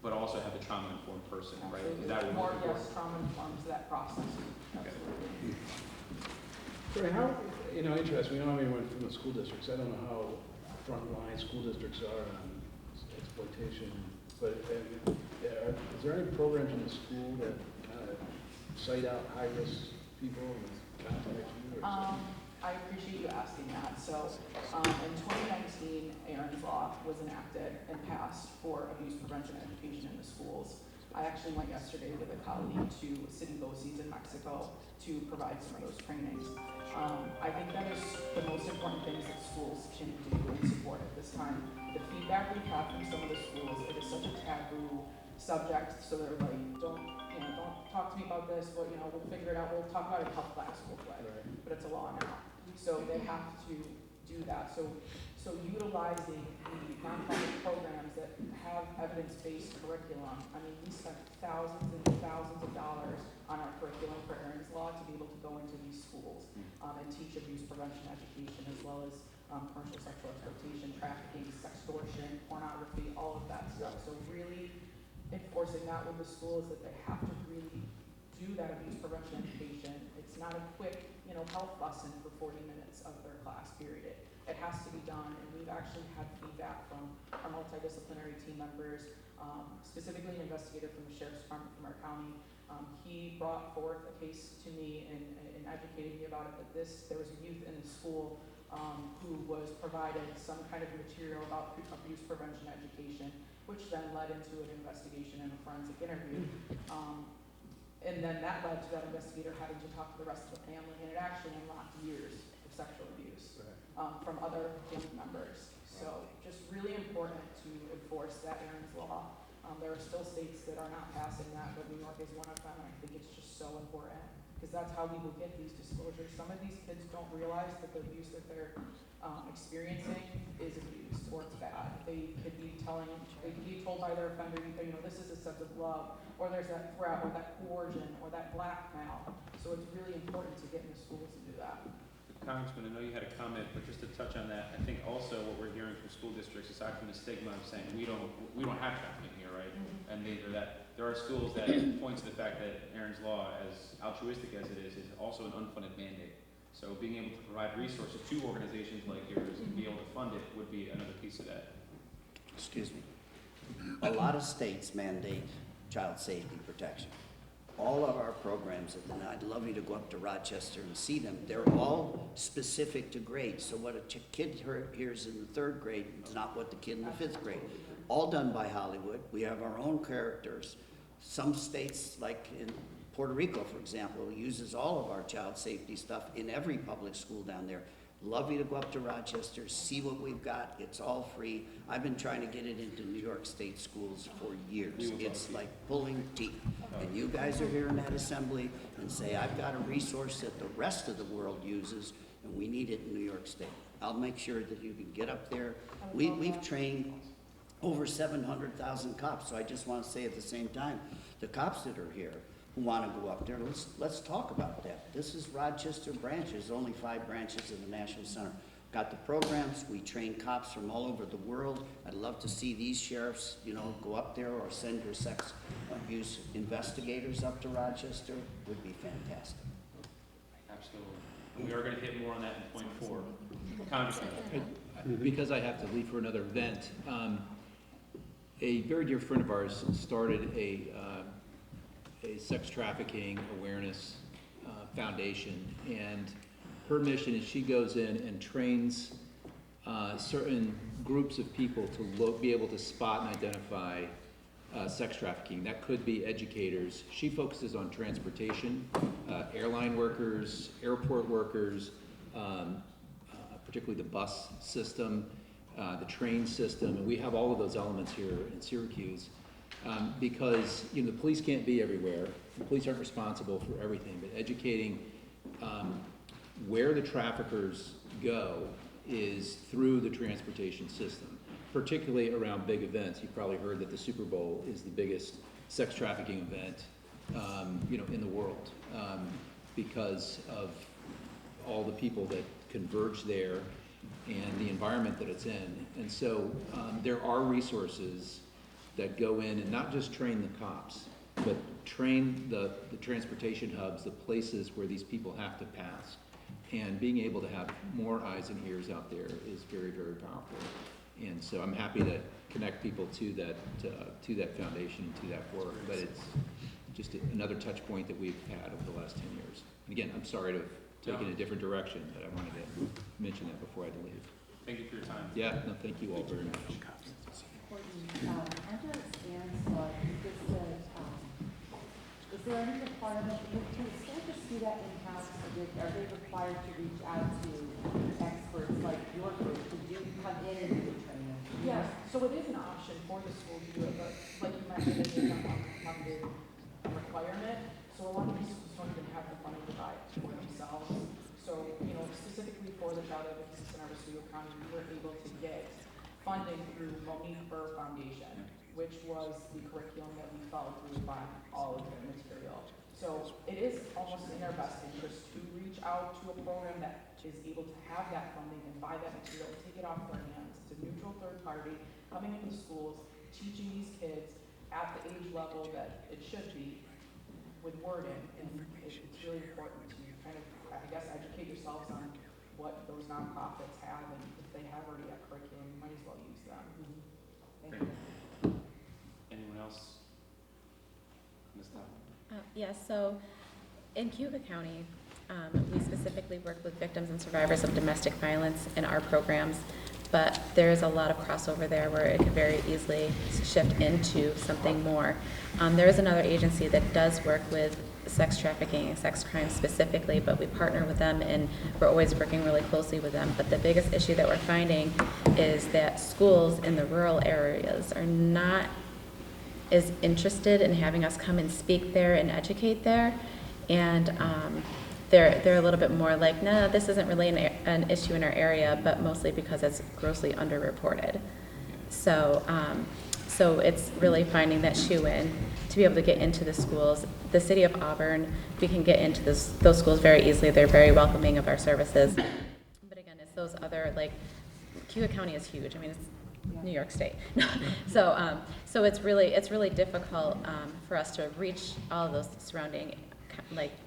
but also have the trauma-informed person, right? Is that what More, we're looking yes, trauma informs that process. Absolutely. Corey, how, interesting, we don't have anyone from the school districts. I don't know how frontline school districts are on exploitation, but is there any programs in the school that kind of cite out high-risk people and contact you? I appreciate you asking that. So in 2019, Aaron's Law was enacted and passed for abuse prevention education in the schools. I actually went yesterday with a colleague to City BOCES in Mexico to provide some of those trainings. I think that is the most important things that schools can do and support at this time. The feedback we've had from some of the schools, it is such a taboo subject, so they're like, don't talk to me about this, but we'll figure it out, we'll talk about it in health class, we'll play. Right. But it's a law now. So they have to do that. So utilizing the nonprofit programs that have evidence-based curriculum. I mean, we spent thousands and thousands of dollars on our curriculum for Aaron's Law to be able to go into these schools and teach abuse prevention education, as well as commercial sexual exploitation, trafficking, sextortion, pornography, all of that stuff. So really enforcing that with the schools, that they have to really do that abuse prevention education. It's not a quick, health lesson for 40 minutes of their class period. It has to be done, and we've actually had feedback from our multidisciplinary team members, specifically an investigator from the Sheriff's Department from our county. He brought forth a case to me and educated me about it, that there was a youth in the school who was provided some kind of material about abuse prevention education, which then led into an investigation and a forensic interview. And then that led to that investigator having to talk to the rest of the family, and it actually unlocked years of sexual abuse from other family members. So just really important to enforce that Aaron's Law. There are still states that are not passing that, but New York is one of them, and I think it's just so important, because that's how we will get these disclosures. Some of these kids don't realize that the abuse that they're experiencing is abuse, or it's bad. They could be told by their offender, this is a sense of love, or there's that threat, or that coercion, or that blackmail. So it's really important to get in the schools and do that. Congressman, I know you had a comment, but just to touch on that, I think also what we're hearing from school districts, aside from the stigma of saying we don't have trafficking here, right? Mm-hmm. And there are schools that point to the fact that Aaron's Law, as altruistic as it is also an unfunded mandate. So being able to provide resources to organizations like yours and be able to fund it would be another piece of that. Excuse me. A lot of states mandate child safety protection. All of our programs, and I'd love you to go up to Rochester and see them, they're all specific to grades. So what a kid hears in the 3rd grade is not what the kid in the 5th grade. All done by Hollywood. We have our own characters. Some states, like in Puerto Rico, for example, uses all of our child safety stuff in every public school down there. Love you to go up to Rochester, see what we've got. It's all free. I've been trying to get it into New York State schools for years. It's like pulling teeth. And you guys are here in that assembly and say, I've got a resource that the rest of the world uses, and we need it in New York State. I'll make sure that you can get up there. We've trained over 700,000 cops, so I just want to say at the same time, the cops that are here who want to go up there, let's talk about that. This is Rochester branches, only 5 branches in the National Center. Got the programs, we train cops from all over the world. I'd love to see these sheriffs, go up there, or send your sex abuse investigators up to Rochester. Would be fantastic. Absolutely. We are going to hit more on that in point 4. Congressman. Because I have to leave for another event, a very dear friend of ours started a sex trafficking awareness foundation, and her mission is she goes in and trains certain groups of people to be able to spot and identify sex trafficking. That could be educators. She focuses on transportation, airline workers, airport workers, particularly the bus system, the train system, and we have all of those elements here in Syracuse. Because the police can't be everywhere. The police aren't responsible for everything, but educating where the traffickers go is through the transportation system, particularly around big events. You've probably heard that the Super Bowl is the biggest sex trafficking event, in the world, because of all the people that converge there and the environment that it's in. And so there are resources that go in and not just train the cops, but train the transportation hubs, the places where these people have to pass. And being able to have more eyes and ears out there is very, very powerful. And so I'm happy to connect people to that foundation and to that work. But it's just another touch point that we've had over the last 10 years. And again, I'm sorry to have taken a different direction, but I wanted to mention that before I had to leave. Thank you for your time. Yeah, no, thank you all very much. Courtney, under Stan's law, is there any requirement, can stand do that in-house, or are they required to reach out to experts like your group? Could you come in and do the training? Yes, so it is an option for the school to do it, but like you mentioned, it is an unfunded requirement. So a lot of these schools don't even have the funding to buy it for themselves. So, specifically for the Child Advocacy Center of Oswego County, we were able to get funding through Monique Burr Foundation, which was the curriculum that we followed through by all of the material. So it is almost in our best interest to reach out to a program that is able to have that funding and buy that material, take it off their hands. It's a neutral third party coming into schools, teaching these kids at the age level that it should be with wording. And it's really important to kind of, I guess, educate yourselves on what those nonprofits have, and if they have already a curriculum, you might as well use them. Thank you. Anyone else on this topic? Yes, so in Cuba County, we specifically work with victims and survivors of domestic violence in our programs, but there is a lot of crossover there where it could very easily shift into something more. There is another agency that does work with sex trafficking and sex crimes specifically, but we partner with them and we're always working really closely with them. But the biggest issue that we're finding is that schools in the rural areas are not as interested in having us come and speak there and educate there. And they're a little bit more like, no, this isn't really an issue in our area, but mostly because it's grossly underreported. So it's really finding that shoe-in to be able to get into the schools. The city of Auburn, we can get into those schools very easily. They're very welcoming of our services. But again, it's those other, like, Cuba County is huge. I mean, it's New York State. So it's really difficult for us to reach all of those surrounding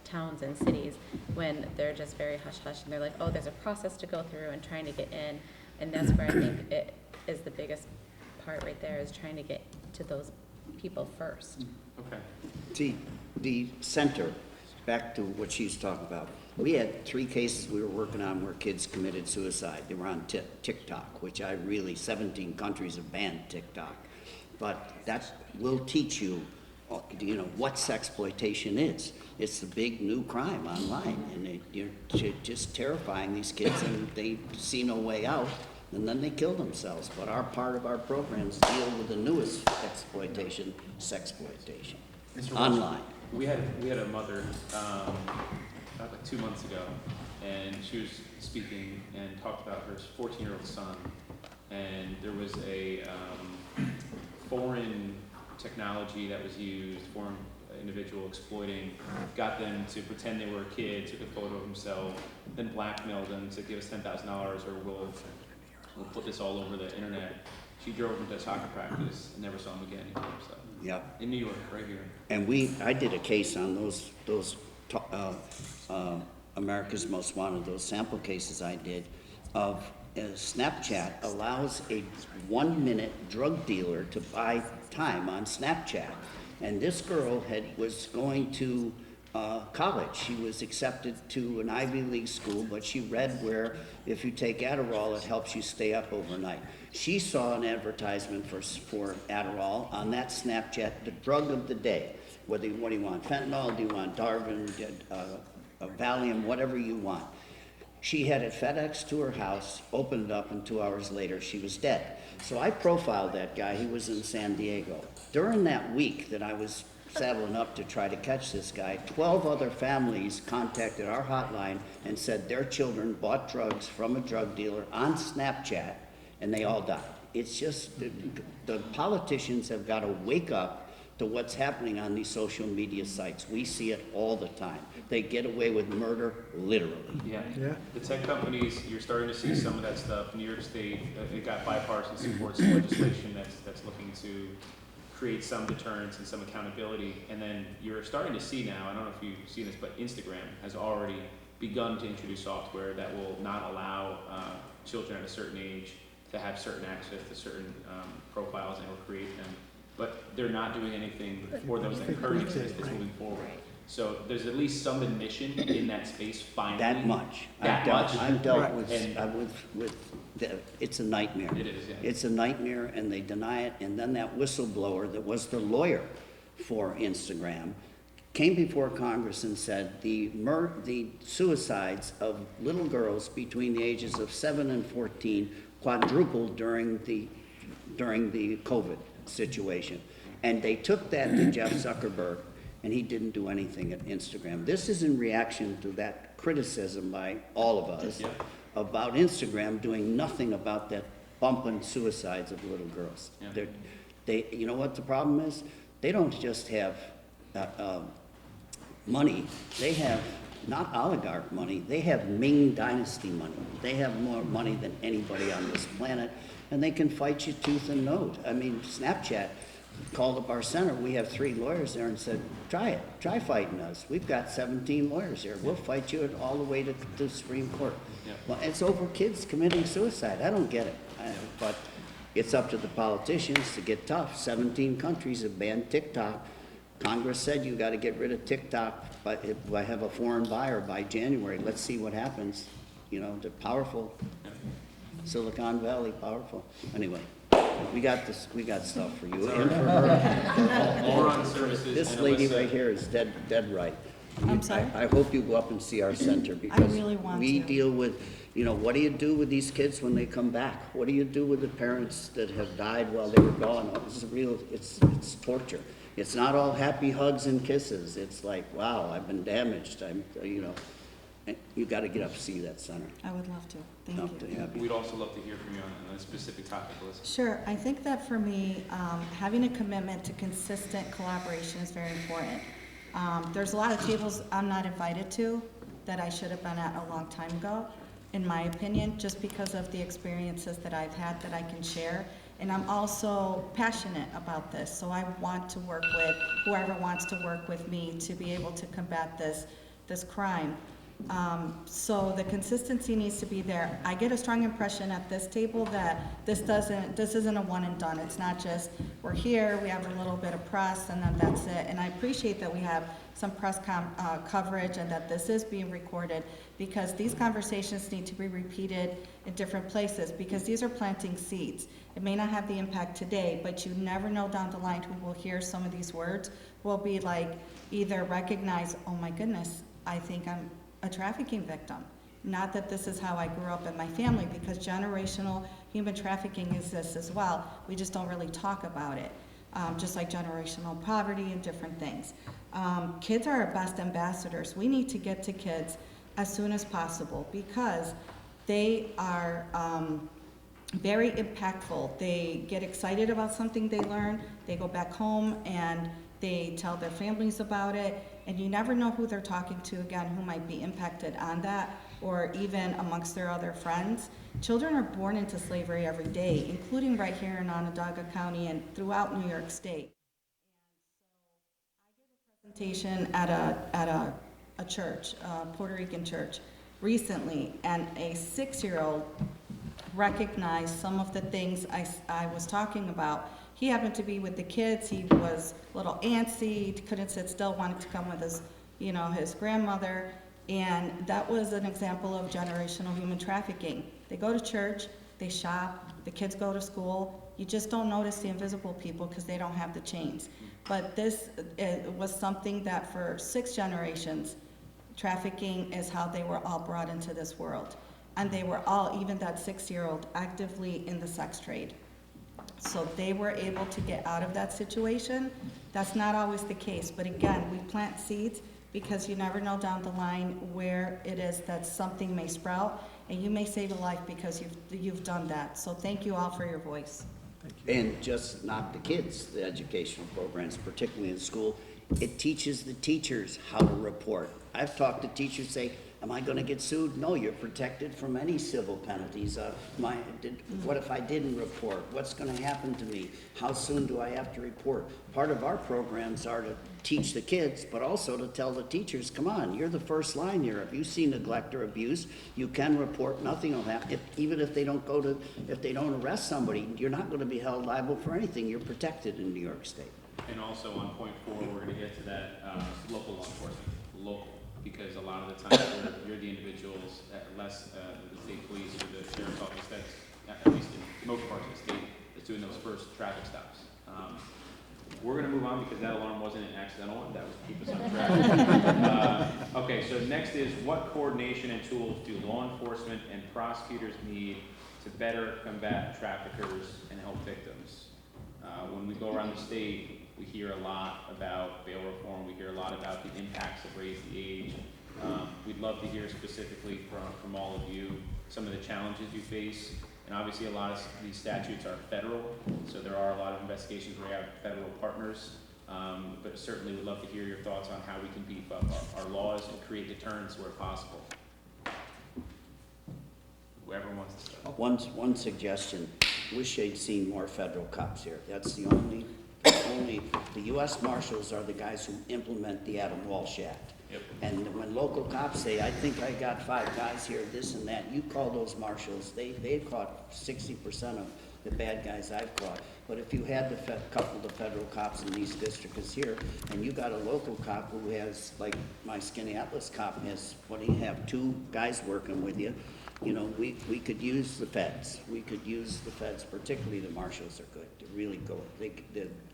towns and cities when they're just very hush-hush and they're like, oh, there's a process to go through and trying to get in. And that's where I think it is the biggest part right there, is trying to get to those people first. Okay. The center, back to what she's talking about, we had 3 cases we were working on where kids committed suicide. They were on TikTok, which 17 countries have banned TikTok. But that will teach you, what sexploitation is. It's a big new crime online, and you're just terrifying these kids, and they see no way out, and then they kill themselves. But our part of our programs deal with the newest exploitation, sexploitation, online. We had a mother about like 2 months ago, and she was speaking and talked about her 14-year-old son, and there was a foreign technology that was used, foreign individual exploiting, got them to pretend they were a kid, took a photo of himself, then blackmailed them to give us $10,000 or we'll put this all over the internet. She drove him to soccer practice and never saw him again anymore. So. Yep. In New York, right here. And I did a case on those America's Most Wanted, those sample cases I did of Snapchat allows a 1-minute drug dealer to buy time on Snapchat. And this girl was going to college. She was accepted to an Ivy League school, but she read where if you take Adderall, it helps you stay up overnight. She saw an advertisement for Adderall on that Snapchat, the drug of the day. What do you want, fentanyl, do you want Darvin, Valium, whatever you want. She had it FedEx to her house, opened it up, and 2 hours later she was dead. So I profiled that guy. He was in San Diego. During that week that I was saddling up to try to catch this guy. 12 other families contacted our hotline and said their children bought drugs from a drug dealer on Snapchat, and they all died. It's just, the politicians have got to wake up to what's happening on these social media sites. We see it all the time. They get away with murder, literally. Yeah. The tech companies, you're starting to see some of that stuff. New York State, it got bipartisan support, some legislation that's looking to create some deterrence and some accountability. And then you're starting to see now, I don't know if you've seen this, but Instagram has already begun to introduce software that will not allow children at a certain age to have certain access to certain profiles and or create them. But they're not doing anything for those that encourage this moving forward. So there's at least some admission in that space finally. That much. I've dealt with it's a nightmare. It is, yeah. It's a nightmare, and they deny it. And then that whistleblower that was the lawyer for Instagram came before Congress and said the suicides of little girls between the ages of 7 and 14 quadrupled during the COVID situation. And they took that to Jeff Zuckerberg, and he didn't do anything at Instagram. This is in reaction to that criticism by all of us about Instagram doing nothing about that bumping suicides of little girls. You know what the problem is? They don't just have money. They have not oligarch money. They have Ming Dynasty money. They have more money than anybody on this planet, and they can fight you tooth and nail. I mean, Snapchat called up our center. We have 3 lawyers there and said, try it. Try fighting us. We've got 17 lawyers here. We'll fight you all the way to the Supreme Court. Well, it's over kids committing suicide. I don't get it. But it's up to the politicians to get tough. 17 countries have banned TikTok. Congress said you got to get rid of TikTok, but if I have a foreign buyer by January, let's see what happens. You know, they're powerful. Silicon Valley, powerful. Anyway, we got stuff for you and for her. More on services. This lady right here is dead right. I'm sorry? I hope you go up and see our center, because really want we to. deal with, what do you do with these kids when they come back? What do you do with the parents that have died while they were gone? This is real, it's torture. It's not all happy hugs and kisses. It's like, wow, I've been damaged. You got to get up and see that center. I would love to. Thank you. We'd also love to hear from you on a specific topic, Alisa. Sure. I think that for me, having a commitment to consistent collaboration is very important. There's a lot of tables I'm not invited to that I should have been at a long time ago, in my opinion, just because of the experiences that I've had that I can share. And I'm also passionate about this, so I want to work with whoever wants to work with me to be able to combat this crime. So the consistency needs to be there. I get a strong impression at this table that this isn't a one and done. It's not just we're here, we have a little bit of press, and then that's it. And I appreciate that we have some press coverage and that this is being recorded, because these conversations need to be repeated in different places, because these are planting seeds. It may not have the impact today, but you never know down the line who will hear some of these words will be like either recognize, oh my goodness, I think I'm a trafficking victim. Not that this is how I grew up in my family, because generational human trafficking exists as well. We just don't really talk about it. Just like generational poverty and different things. Kids are our best ambassadors. We need to get to kids as soon as possible, because they are very impactful. They get excited about something they learn, they go back home and they tell their families about it, and you never know who they're talking to again, who might be impacted on that, or even amongst their other friends. Children are born into slavery every day, including right here in Onondaga County and throughout New York State. And so I gave a presentation at a church, a Puerto Rican church, recently, and a 6-year-old recognized some of the things I was talking about. He happened to be with the kids. He was a little antsy, couldn't sit still, wanted to come with his grandmother. And that was an example of generational human trafficking. They go to church, they shop, the kids go to school. You just don't notice the invisible people because they don't have the chains. But this was something that for 6 generations, trafficking is how they were all brought into this world. And they were all, even that 6-year-old, actively in the sex trade. So they were able to get out of that situation. That's not always the case, but again, we plant seeds because you never know down the line where it is that something may sprout, and you may save a life because you've done that. So thank you all for your voice. And just not the kids, the educational programs, particularly in school, it teaches the teachers how to report. I've talked to teachers say, am I gonna get sued? No, you're protected from any civil penalties. What if I didn't report? What's gonna happen to me? How soon do I have to report? Part of our programs are to teach the kids, but also to tell the teachers, come on, you're the first line here. If you see neglect or abuse, you can report, nothing will happen. Even if they don't arrest somebody, you're not gonna be held liable for anything. You're protected in New York State. And also on point 4, we're gonna get to that, local law enforcement, local. Because a lot of the time, you're the individuals, less the state police or the sheriff's office that's, at least in most parts of the state, that's doing those first traffic stops. We're gonna move on because that alarm wasn't an accidental one, that was to keep us on track. Okay, so next is what coordination and tools do law enforcement and prosecutors need to better combat traffickers and help victims? When we go around the state, we hear a lot about bail reform. We hear a lot about the impacts of raise the age. We'd love to hear specifically from all of you some of the challenges you face. And obviously a lot of these statutes are federal, so there are a lot of investigations where we have federal partners. But certainly we'd love to hear your thoughts on how we can beef up our laws and create deterrents where possible. Whoever wants to start. One suggestion, wish I'd seen more federal cops here. That's the only, the U.S. Marshals are the guys who implement the Adam Walsh Act. Yep. And when local cops say, I think I got 5 guys here, this and that, you call those marshals, they've caught 60% of the bad guys I've caught. But if you had couple of the federal cops in these districts here, and you got a local cop who has, like my Skinny Atlas cop has, what do you have, 2 guys working with you, you know, we could use the feds. We could use the feds, particularly the marshals are good to really go. They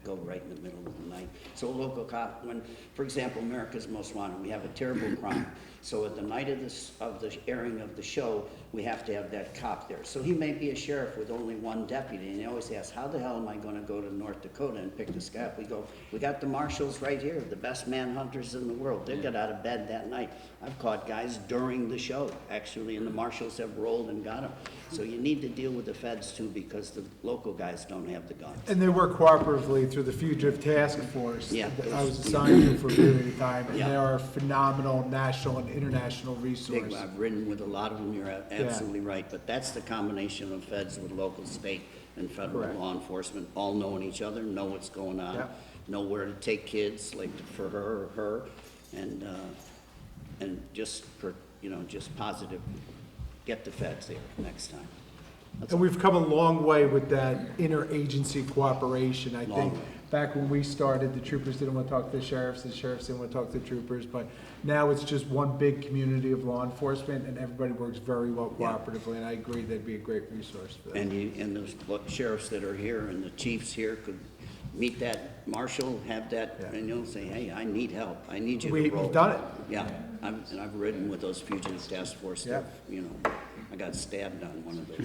go right in the middle of the night. So a local cop, when, for example, America's Most Wanted, we have a terrible crime. So at the night of the airing of the show, we have to have that cop there. So he may be a sheriff with only 1 deputy, and he always asks, how the hell am I going to go to North Dakota and pick this guy up? We go, we got the marshals right here, the best manhunters in the world. They got out of bed that night. I've caught guys during the show, actually, and the marshals have rolled and got them. So you need to deal with the feds too, because the local guys don't have the guns. And they work cooperatively through the Fugitive Task Force. Yeah. That I was assigned to for a period of time, and Yeah. they are a phenomenal national and international resource. I've ridden with a lot of them, you're absolutely right, but that's the combination of feds with local, state, and federal Correct. law enforcement, all knowing each other, know what's going on, Yeah. know where to take kids, like for her, and just positive, get the feds there next time. And we've come a long way with that interagency cooperation. I Long think way. back when we started, the troopers didn't want to talk to the sheriffs didn't want to talk to the troopers, but now it's just one big community of law enforcement, and everybody works very well cooperatively, and I agree that'd be a great resource for that. And those sheriffs that are here and the chiefs here could meet that marshal, have that, and you'll say, hey, I need help, I need you to roll. We've done it. Yeah, and I've ridden with those fugitive task force stuff, you know. I got stabbed on one of those.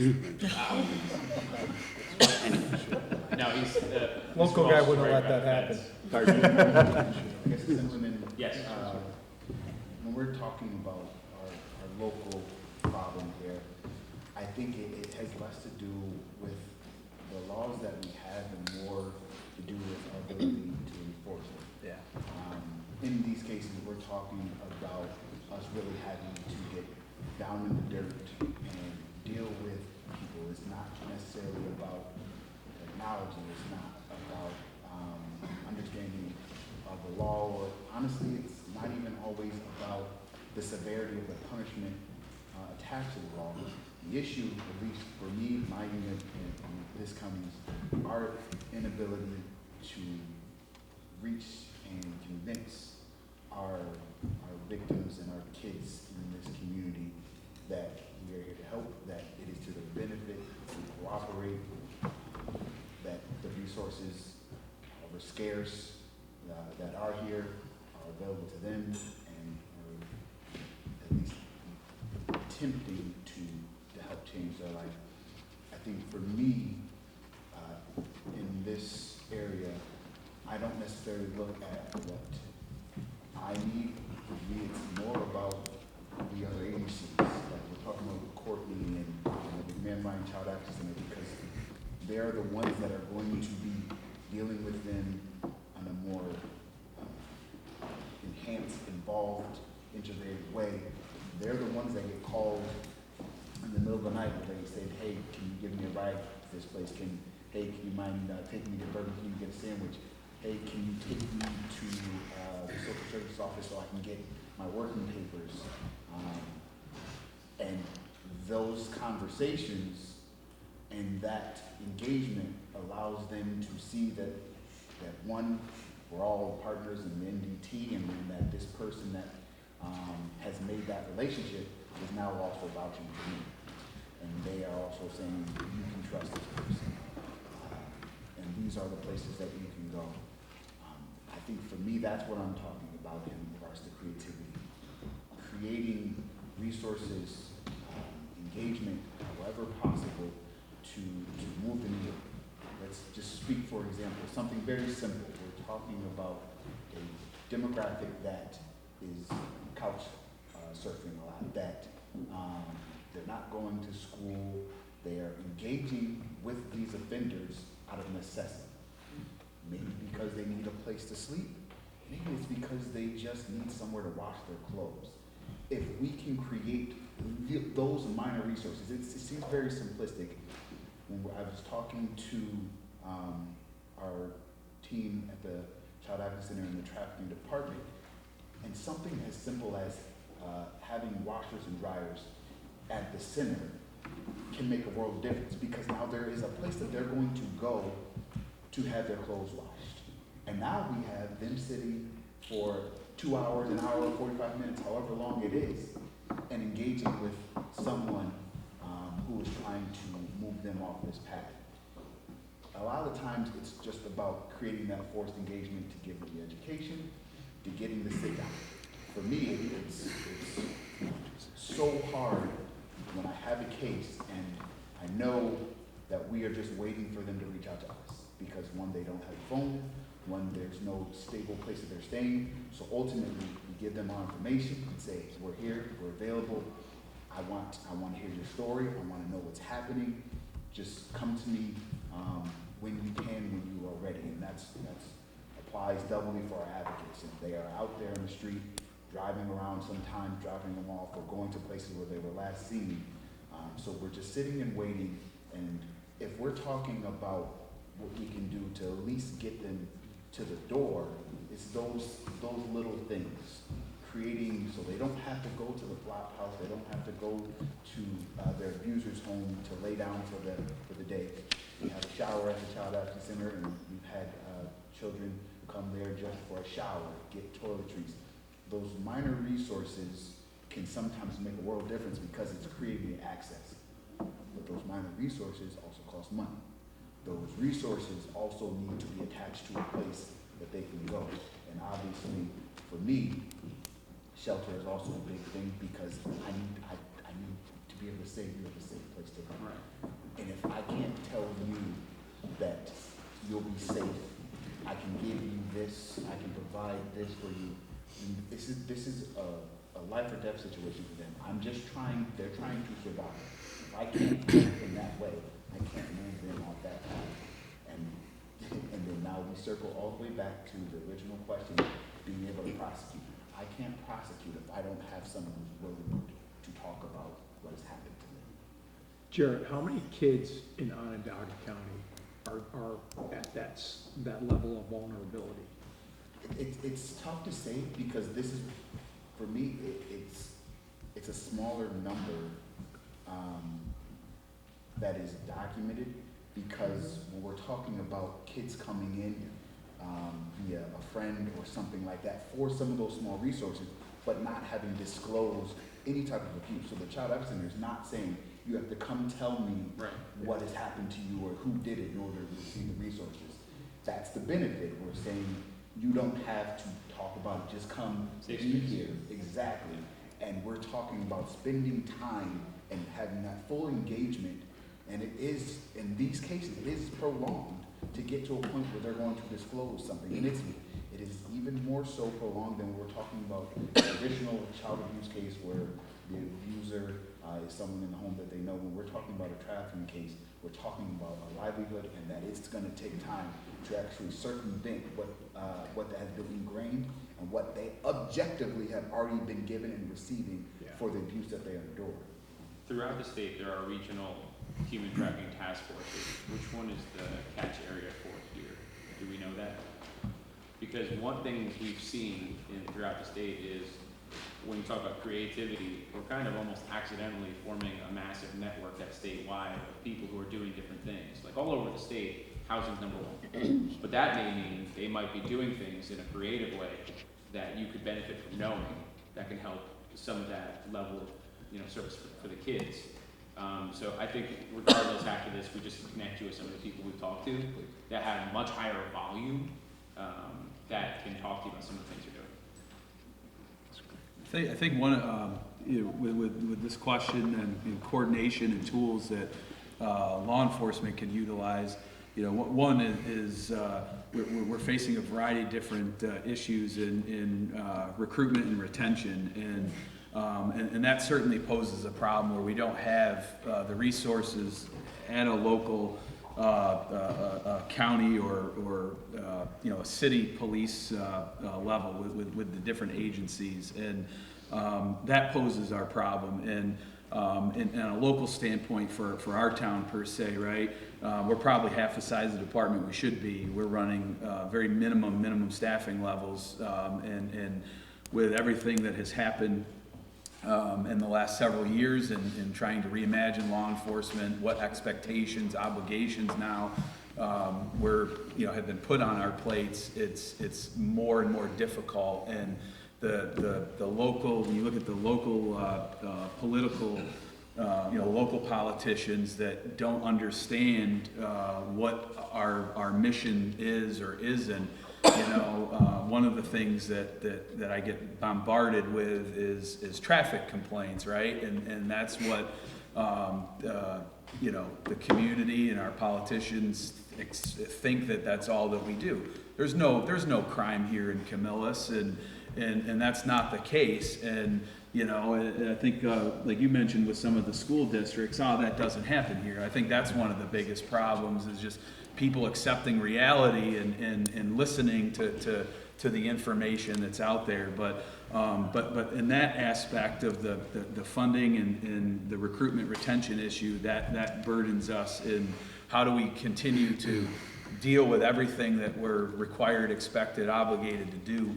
No, he's, Local guy wouldn't let that happen. Pardon? I guess Assemblyman, Yes. when we're talking about our local problem here, I think it has less to do with the laws that we have and more to do with our ability to enforce it. Yeah. In these cases, we're talking about us really having to get down in the dirt and deal with people. It's not necessarily about technology. It's not about understanding of the law, or honestly, it's not even always about the severity of the punishment attached to the law. The issue, at least for me, my unit in this county, is our inability to reach and convince our victims and our kids in this community that we are here to help, that it is to their benefit to cooperate, that the resources are scarce, that are here, are available to them, and are at least attempting to help change their life. I think for me, in this area, I don't necessarily look at what I need. For me, it's more about the other agencies. Like we're talking about with Courtney and the Man Ryan Child Access Center, because they're the ones that are going to be dealing with them on a more enhanced, involved, integrated way. They're the ones that get called in the middle of the night where they say, hey, can you give me a ride to this place? Hey, can you mind taking me to Burger King to get a sandwich? Hey, can you take me to the social service office so I can get my working papers? And those conversations and that engagement allows them to see that one, we're all partners in the NDT, and then that this person that has made that relationship is now also vouching for me. And they are also saying, you can trust this person. And these are the places that you can go. I think for me, that's what I'm talking about in regards to creativity. Creating resources, engagement, however possible, to move the needle. Let's just speak, for example, something very simple. We're talking about a demographic that is couch surfing a lot, that they're not going to school, they are engaging with these offenders out of necessity. Maybe because they need a place to sleep. Maybe it's because they just need somewhere to wash their clothes. If we can create those minor resources, it seems very simplistic. When I was talking to our team at the Child Access Center in the Trafficking Department, and something as simple as having washers and dryers at the center can make a world of difference, because now there is a place that they're going to go to have their clothes washed. And now we have them sitting for 2 hours, an hour, 45 minutes, however long it is, and engaging with someone who is trying to move them off this path. A lot of the times it's just about creating that forced engagement to give them the education, to getting the sit down. For me, it's so hard when I have a case and I know that we are just waiting for them to reach out to us, because one, they don't have a phone, one, there's no stable place that they're staying. So ultimately, we give them our information and say, we're here, we're available. I want to hear your story. I want to know what's happening. Just come to me when you can, when you are ready. And that's applies doubly for our advocates. If they are out there in the street, driving around sometimes, dropping them off, or going to places where they were last seen. So we're just sitting and waiting. And if we're talking about what we can do to at least get them to the door, it's those little things. Creating so they don't have to go to the flop house, they don't have to go to their abuser's home to lay down for the day. We have a shower at the Child Access Center, and we've had children come there just for a shower, get toiletries. Those minor resources can sometimes make a world difference because it's creating access. But those minor resources also cost money. Those resources also need to be attached to a place that they can go. And obviously, for me, shelter is also a big thing, because I need to be able to say you have a safe place to come. Right. And if I can't tell you that you'll be safe, I can give you this, I can provide this for you. And this is a life or death situation for them. They're trying to survive. If I can't do it in that way, I can't move them off that path. And then now we circle all the way back to the original question, being able to prosecute. I can't prosecute if I don't have someone who's willing to talk about what has happened to them. Jared, how many kids in Onondaga County are at that level of vulnerability? It's tough to say, because this is, for me, it's a smaller number that is documented, because when we're talking about kids coming in via a friend or something like that for some of those small resources, but not having disclosed any type of abuse. So the Child Access Center is not saying, you have to come tell me what has happened to you or who did it in order to receive the resources. That's the benefit. We're saying you don't have to talk about it, just come be here. Exactly. And we're talking about spending time and having that full engagement And it is, in these cases, it is prolonged to get to a point where they're going to disclose something. And it is even more so prolonged than we're talking about a traditional child abuse case where the abuser is someone in the home that they know. When we're talking about a trafficking case, we're talking about a livelihood, and that it's going to take time to actually circumvent what has been ingrained and what they objectively have already been given and receiving for the abuse that they endure. Throughout the state, there are regional human trafficking task forces. Which one is the catch area for here? Do we know that? Because one thing we've seen throughout the state is when you talk about creativity, we're kind of almost accidentally forming a massive network that's statewide of people who are doing different things. Like all over the state, housing's number one. But that may mean they might be doing things in a creative way that you could benefit from knowing that can help some of that level of service for the kids. So I think regardless after this, we just connect you with some of the people we've talked to that have much higher volume that can talk to you about some of the things you're doing. I think one, with this question and coordination and tools that law enforcement can utilize, one is we're facing a variety of different issues in recruitment and retention, and that certainly poses a problem where we don't have the resources at a local county or a city police level with the different agencies, and that poses our problem. And on a local standpoint for our town per se, right, we're probably half the size of the department we should be. We're running very minimum staffing levels, and with everything that has happened in the last several years and trying to reimagine law enforcement, what expectations, obligations now have been put on our plates, it's more and more difficult. And the local, when you look at the local political, local politicians that don't understand what our mission is or isn't, one of the things that I get bombarded with is traffic complaints, right? And that's what the community and our politicians think that's all that we do. There's no crime here in Camillus, and that's not the case. And I think like you mentioned with some of the school districts, that doesn't happen here. I think that's one of the biggest problems, is just people accepting reality and listening to the information that's out there. But in that aspect of the funding and the recruitment retention issue, that burdens us in how do we continue to deal with everything that we're required, expected, obligated to do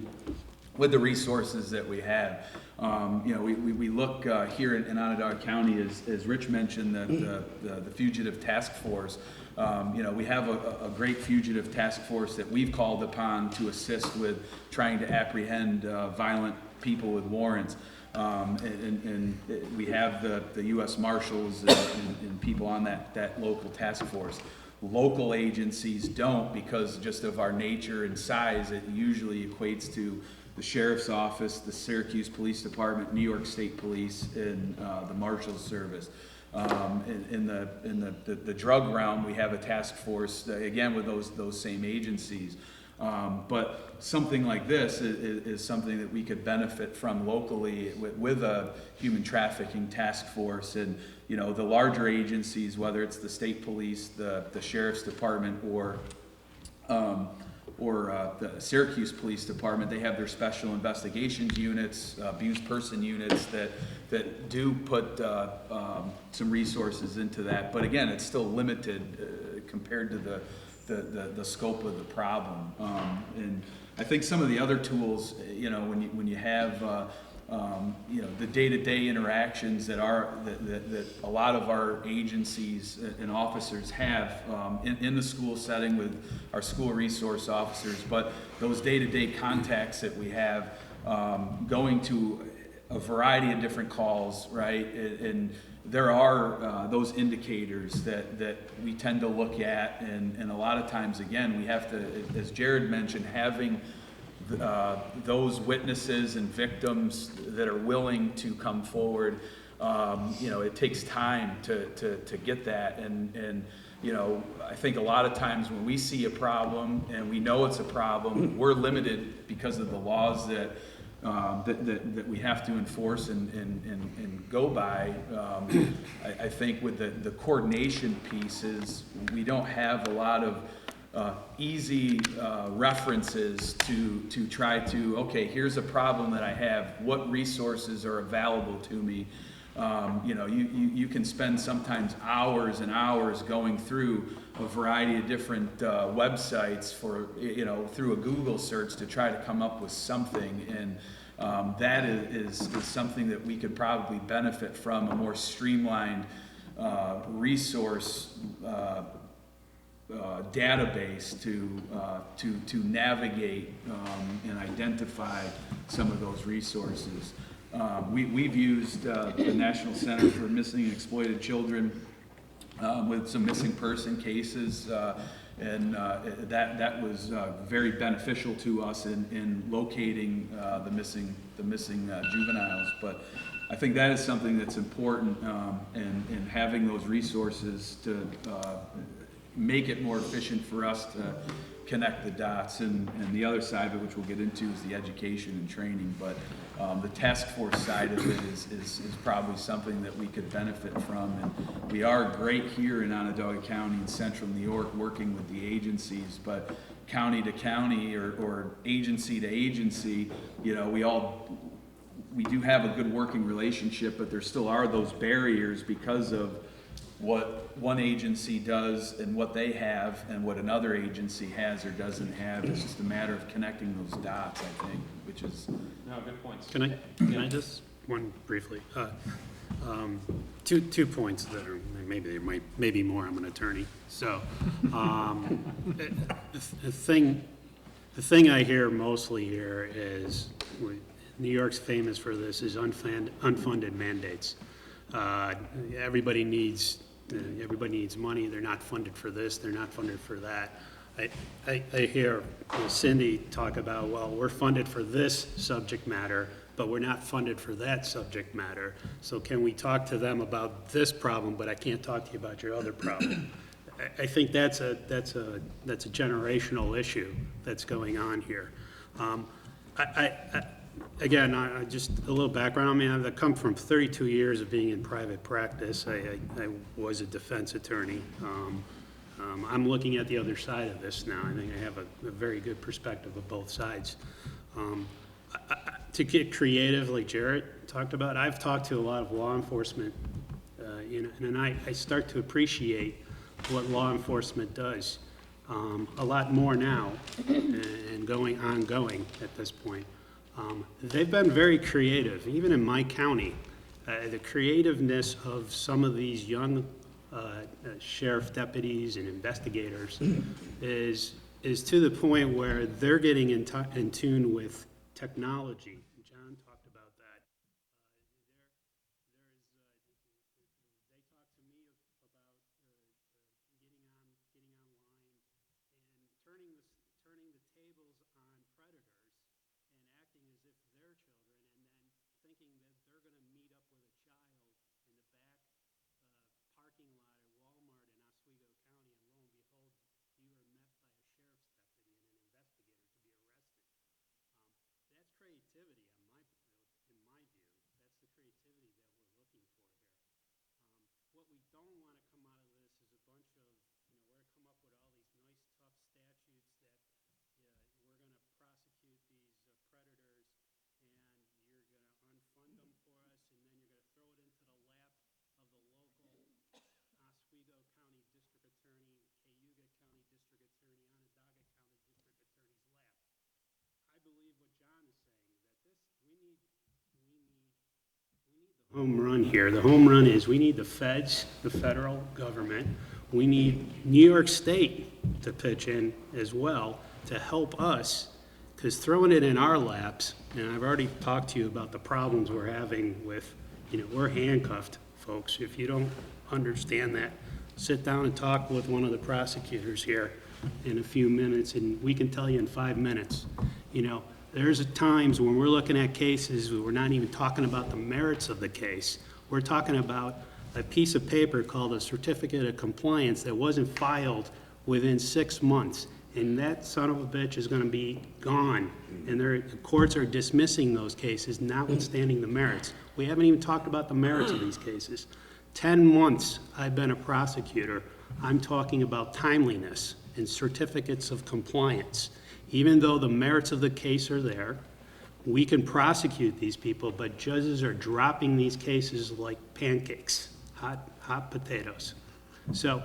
with the resources that we have. We look here in Onondaga County, as Rich mentioned, the fugitive task force. We have a great fugitive task force that we've called upon to assist with trying to apprehend violent people with warrants. And we have the U.S. Marshals and people on that local task force. Local agencies don't, because just of our nature and size, it usually equates to the Sheriff's Office, the Syracuse Police Department, New York State Police, and the Marshals Service. In the drug realm, we have a task force, again, with those same agencies. But something like this is something that we could benefit from locally with a human trafficking task force. And the larger agencies, whether it's the state police, the Sheriff's Department, or the Syracuse Police Department, they have their special investigations units, abused person units that do put some resources into that. But again, it's still limited compared to the scope of the problem. And I think some of the other tools, when you have the day-to-day interactions that a lot of our agencies and officers have in the school setting with our school resource officers, but those day-to-day contacts that we have going to a variety of different calls, right? And there are those indicators that we tend to look at, and a lot of times, again, we have to, as Jared mentioned, having those witnesses and victims that are willing to come forward you know, it takes time to get that. And, you know, I think a lot of times when we see a problem and we know it's a problem, we're limited because of the laws that we have to enforce and go by. I think with the coordination pieces, we don't have a lot of easy references to try to, okay, here's a problem that I have, what resources are available to me. You know, you can spend sometimes hours and hours going through a variety of different websites for, you know, through a Google search to try to come up with something. And that is something that we could probably benefit from, a more streamlined resource database to navigate and identify some of those resources. We've used the National Center for Missing and Exploited Children with some missing person cases, and that was very beneficial to us in locating the missing juveniles. But I think that is something that's important, and having those resources to make it more efficient for us to connect the dots. And the other side of it, which we'll get into, is the education and training. But the task force side of it is probably something that we could benefit from. And we are great here in Onondaga County in central New York working with the agencies, but county to county or agency to agency, you know, we do have a good working relationship, but there still are those barriers because of what one agency does and what they have and what another agency has or doesn't have. It's just a matter of connecting those dots, I think, which is... No, good points. Can I just, one briefly, two points that are, maybe more, I'm an attorney. So, the thing I hear mostly here is, New York's famous for this, is unfunded mandates. Everybody needs money. They're not funded for this. They're not funded for that. I hear Cindy talk about, well, we're funded for this subject matter, but we're not funded for that subject matter. So can we talk to them about this problem, but I can't talk to you about your other problem? I think that's a generational issue that's going on here. Again, just a little background. I mean, I come from 32 years of being in private practice. I was a defense attorney. I'm looking at the other side of this now. I think I have a very good perspective of both sides. To get creative, like Jarrett talked about, I've talked to a lot of law enforcement, and I start to appreciate what law enforcement does a lot more now, and ongoing at this point. They've been very creative, even in my county. The creativeness of some of these young sheriff deputies and investigators is to the point where they're getting in tune with technology. John talked about that. They talk to me about getting online and turning the tables on predators and acting as if they're children, and then thinking that they're going to meet up with a child in the back parking lot at Walmart in Oswego County, and lo and behold, you are met by a sheriff's deputy and an investigator to be arrested. That's creativity in my view. That's the creativity that we're looking for here. What we don't want to come out of this is a bunch of, we're going to come up with all these nice, tough statutes that we're going to prosecute these predators, and you're going to unfund them for us, and then you're going to throw it into the lap of the local Oswego County District Attorney, Cayuga County District Attorney, Onondaga County District Attorney's lap. I believe what John is saying, that we need the home run here. The home run is we need the feds, the federal government. We need New York State to pitch in as well to help us, because throwing it in our laps, and I've already talked to you about the problems we're having with, we're handcuffed, folks. If you don't understand that, sit down and talk with one of the prosecutors here in a few minutes, and we can tell you in 5 minutes. There's times when we're looking at cases where we're not even talking about the merits of the case. We're talking about a piece of paper called a certificate of compliance that wasn't filed within 6 months. And that son of a bitch is gonna be gone. And the courts are dismissing those cases, notwithstanding the merits. We haven't even talked about the merits of these cases. 10 months I've been a prosecutor. I'm talking about timeliness and certificates of compliance. Even though the merits of the case are there, we can prosecute these people, but judges are dropping these cases like pancakes, hot potatoes. So,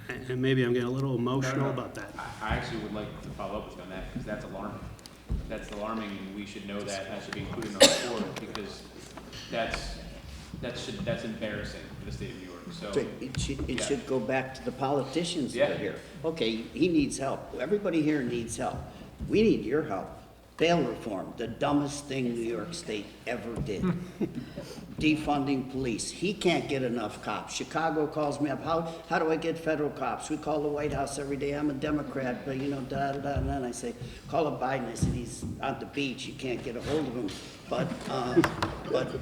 and maybe I'm getting a little emotional about that. I actually would like to follow up with you on that, because that's alarming. That's alarming, and we should know that should be included in our report, because that's embarrassing for the state of New York. So It should go back to the politicians that are here. Okay, he needs help. Everybody here needs help. We need your help. Bail reform, the dumbest thing New York State ever did. Defunding police. He can't get enough cops. Chicago calls me up. How do I get federal cops? We call the White House every day. I'm a Democrat, but you know, and then I say, call up Biden. I said, he's on the beach. You can't get a hold of him. But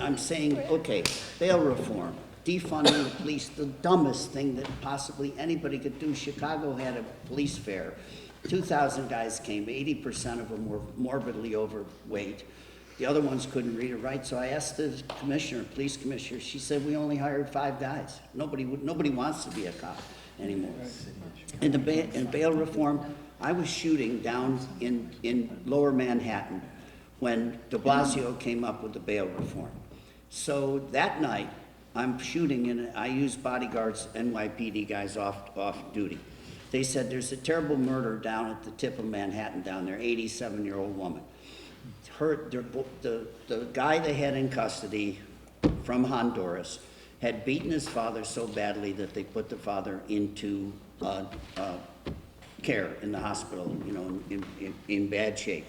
I'm saying, okay, bail reform. Defunding the police, the dumbest thing that possibly anybody could do. Chicago had a police fair. 2,000 guys came, 80% of them were morbidly overweight. The other ones couldn't read or write, so I asked the commissioner, police commissioner, she said, we only hired 5 guys. Nobody wants to be a cop anymore. In bail reform, I was shooting down in lower Manhattan when de Blasio came up with the bail reform. So that night, I'm shooting, and I used bodyguards, NYPD guys off duty. They said there's a terrible murder down at the tip of Manhattan down there, 87-year-old woman. The guy they had in custody from Honduras had beaten his father so badly that they put the father into care in the hospital, you know, in bad shape.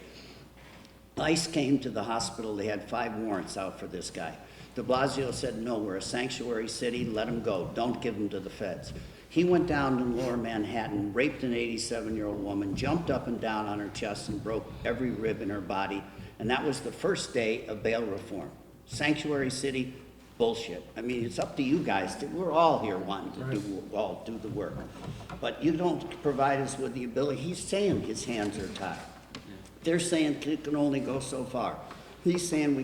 ICE came to the hospital, they had 5 warrants out for this guy. De Blasio said, no, we're a sanctuary city, let him go, don't give him to the feds. He went down to lower Manhattan, raped an 87-year-old woman, jumped up and down on her chest and broke every rib in her body, and that was the first day of bail reform. Sanctuary city, bullshit. I mean, it's up to you guys. We're all here wanting to do the work. But you don't provide us with the ability. He's saying his hands are tied. They're saying it can only go so far. He's saying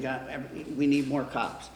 we need more cops.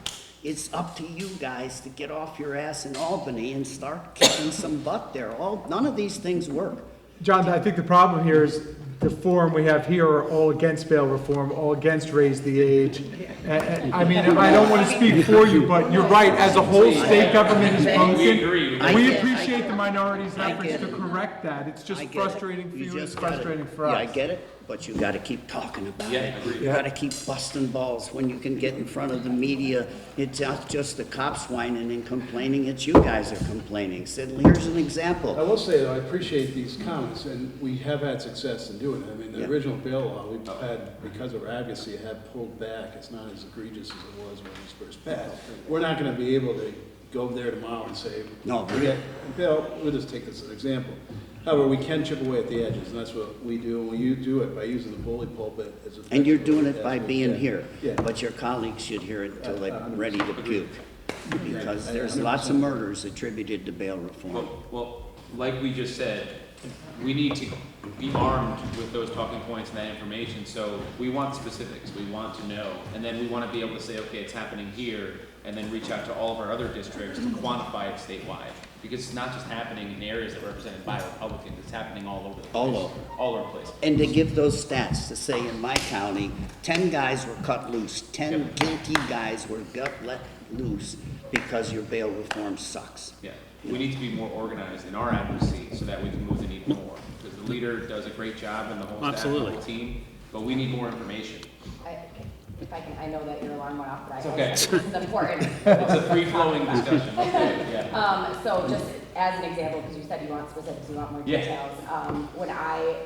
It's up to you guys to get off your ass in Albany and start kicking some butt there. None of these things work. John, I think the problem here is the forum we have here are all against bail reform, all against raise the age. I mean, I don't want to speak for you, but you're right. As a whole, state government is broken. We appreciate the minority's efforts to correct that. It's just frustrating for you. It's frustrating for us. Yeah, I get it. But you got to keep talking about it. You got to keep busting balls when you can get in front of the media. It's not just the cops whining and complaining, it's you guys are complaining. So here's an example. I will say, though, I appreciate these comments, and we have had success in doing it. I mean, the original bail law, we've had, because of our advocacy, have pulled back. It's not as egregious as it was when it was first passed. We're not going to be able to go there tomorrow and say, no, we'll just take this as an example. However, we can chip away at the edges, and that's what we do. And we do it by using the bully pulpit as a... And you're doing it by being here. But your colleagues should hear it until they're ready to puke. Because there's lots of murders attributed to bail reform. Well, like we just said, we need to be armed with those talking points and that information. So we want specifics. We want to know. And then we want to be able to say, okay, it's happening here, and then reach out to all of our other districts to quantify it statewide. Because it's not just happening in areas that are represented by Republicans, it's happening all over the place. All over the place. And to give those stats, to say in my county, 10 guys were cut loose, 10 guilty guys were let loose because your bail reform sucks. Yeah, we need to be more organized in our advocacy so that we can move the needle more. Because the leader does a great job and the whole staff, the whole team, but we need more information. If I can, I know that your alarm went off, but it's this is important. It's a free-flowing discussion. So just as an example, because you said you want specifics, you want more details. When I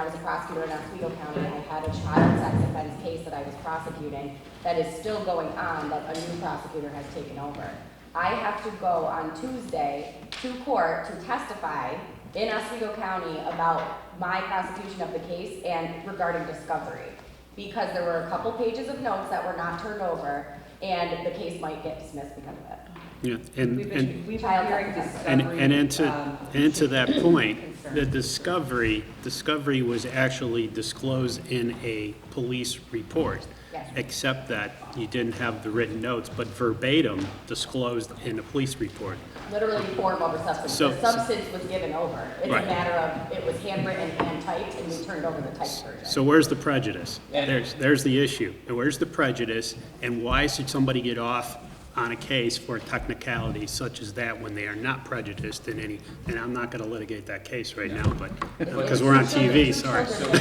was a prosecutor in Oswego County, I had a child sex offense case that I was prosecuting that is still going on, that a new prosecutor has taken over. I have to go on Tuesday to court to testify in Oswego County about my prosecution of the case and regarding discovery. Because there were a couple pages of notes that were not turned over, and the case might get dismissed because of it. Yeah, We've been hearing discovery. and into that point, the discovery was actually disclosed in a police report. Yes. Except that you didn't have the written notes, but verbatim disclosed in a police report. Literally form over substance. So- The substance was given over. It's Right. a matter of, it was handwritten and typed, and we turned over the typed version. So where's the prejudice? There's the issue. And where's the prejudice? And why should somebody get off on a case for a technicality such as that when they are not prejudiced in any, and I'm not going to litigate that case right now, but, because we're on TV, sorry. So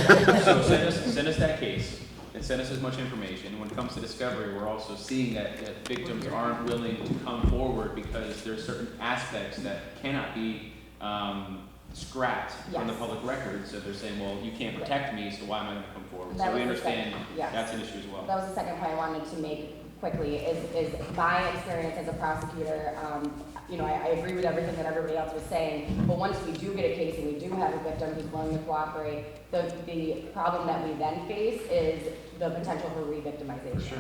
send us that case, and send us as much information. When it comes to discovery, we're also seeing that victims aren't willing to come forward because there's certain aspects that cannot be scrapped from the public record. So they're saying, well, you can't protect me, so why am I going to come forward? That So we was the understand second- yes. that's an issue as well. That was the second point I wanted to make quickly, is my experience as a prosecutor. You know, I agree with everything that everybody else was saying, but once we do get a case and we do have a victim who's willing to cooperate, the problem that we then face is the potential for re-victimization. For sure,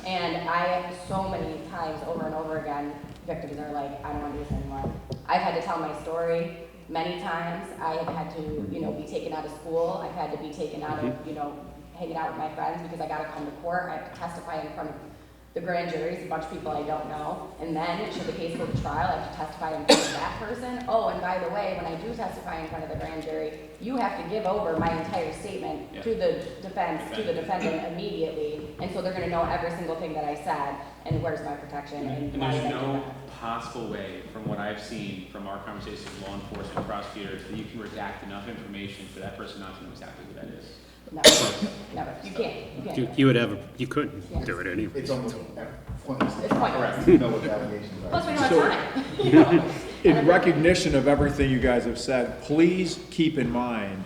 yeah. And I, so many times over and over again, victims are like, I don't want to do this anymore. I've had to tell my story many times. I have had to, you know, be taken out of school. I've had to be taken out of, you know, hanging out with my friends because I got to come to court. I have to testify in front of the grand juries, a bunch of people I don't know, and then should the case go to trial, I have to testify in front of that person. Oh, and by the way, when I do testify in front of the grand jury, you have to give over my entire statement to the defense, to the defendant immediately, and so they're gonna know every single thing that I said, and where's my protection, and And why there's did I do no that? possible way, from what I've seen from our conversations with law enforcement prosecutors, that you can redact enough information for that person not to know exactly who that is. Never, you can't. You would have, you couldn't do it anyway. It's almost pointless. It's pointless. You know what the allegations are. Plus, we don't have time. You know? In recognition of everything you guys have said, please keep in mind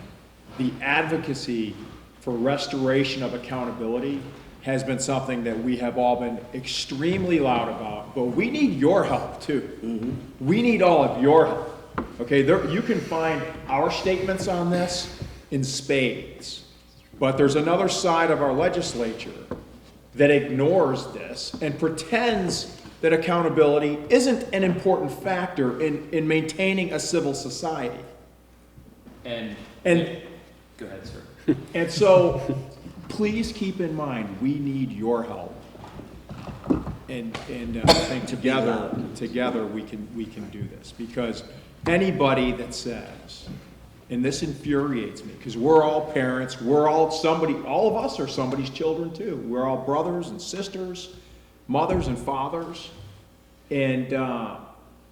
the advocacy for restoration of accountability has been something that we have all been extremely loud about, but we need your help too. We need all of your help. Okay, you can find our statements on this in spades, but there's another side of our legislature that ignores this and pretends that accountability isn't an important factor in maintaining a civil society. And go ahead, sir. And so, please keep in mind, we need your help. And I think together we can do this, because anybody that says, and this infuriates me, because we're all parents, we're all somebody, all of us are somebody's children too. We're all brothers and sisters, mothers and fathers, and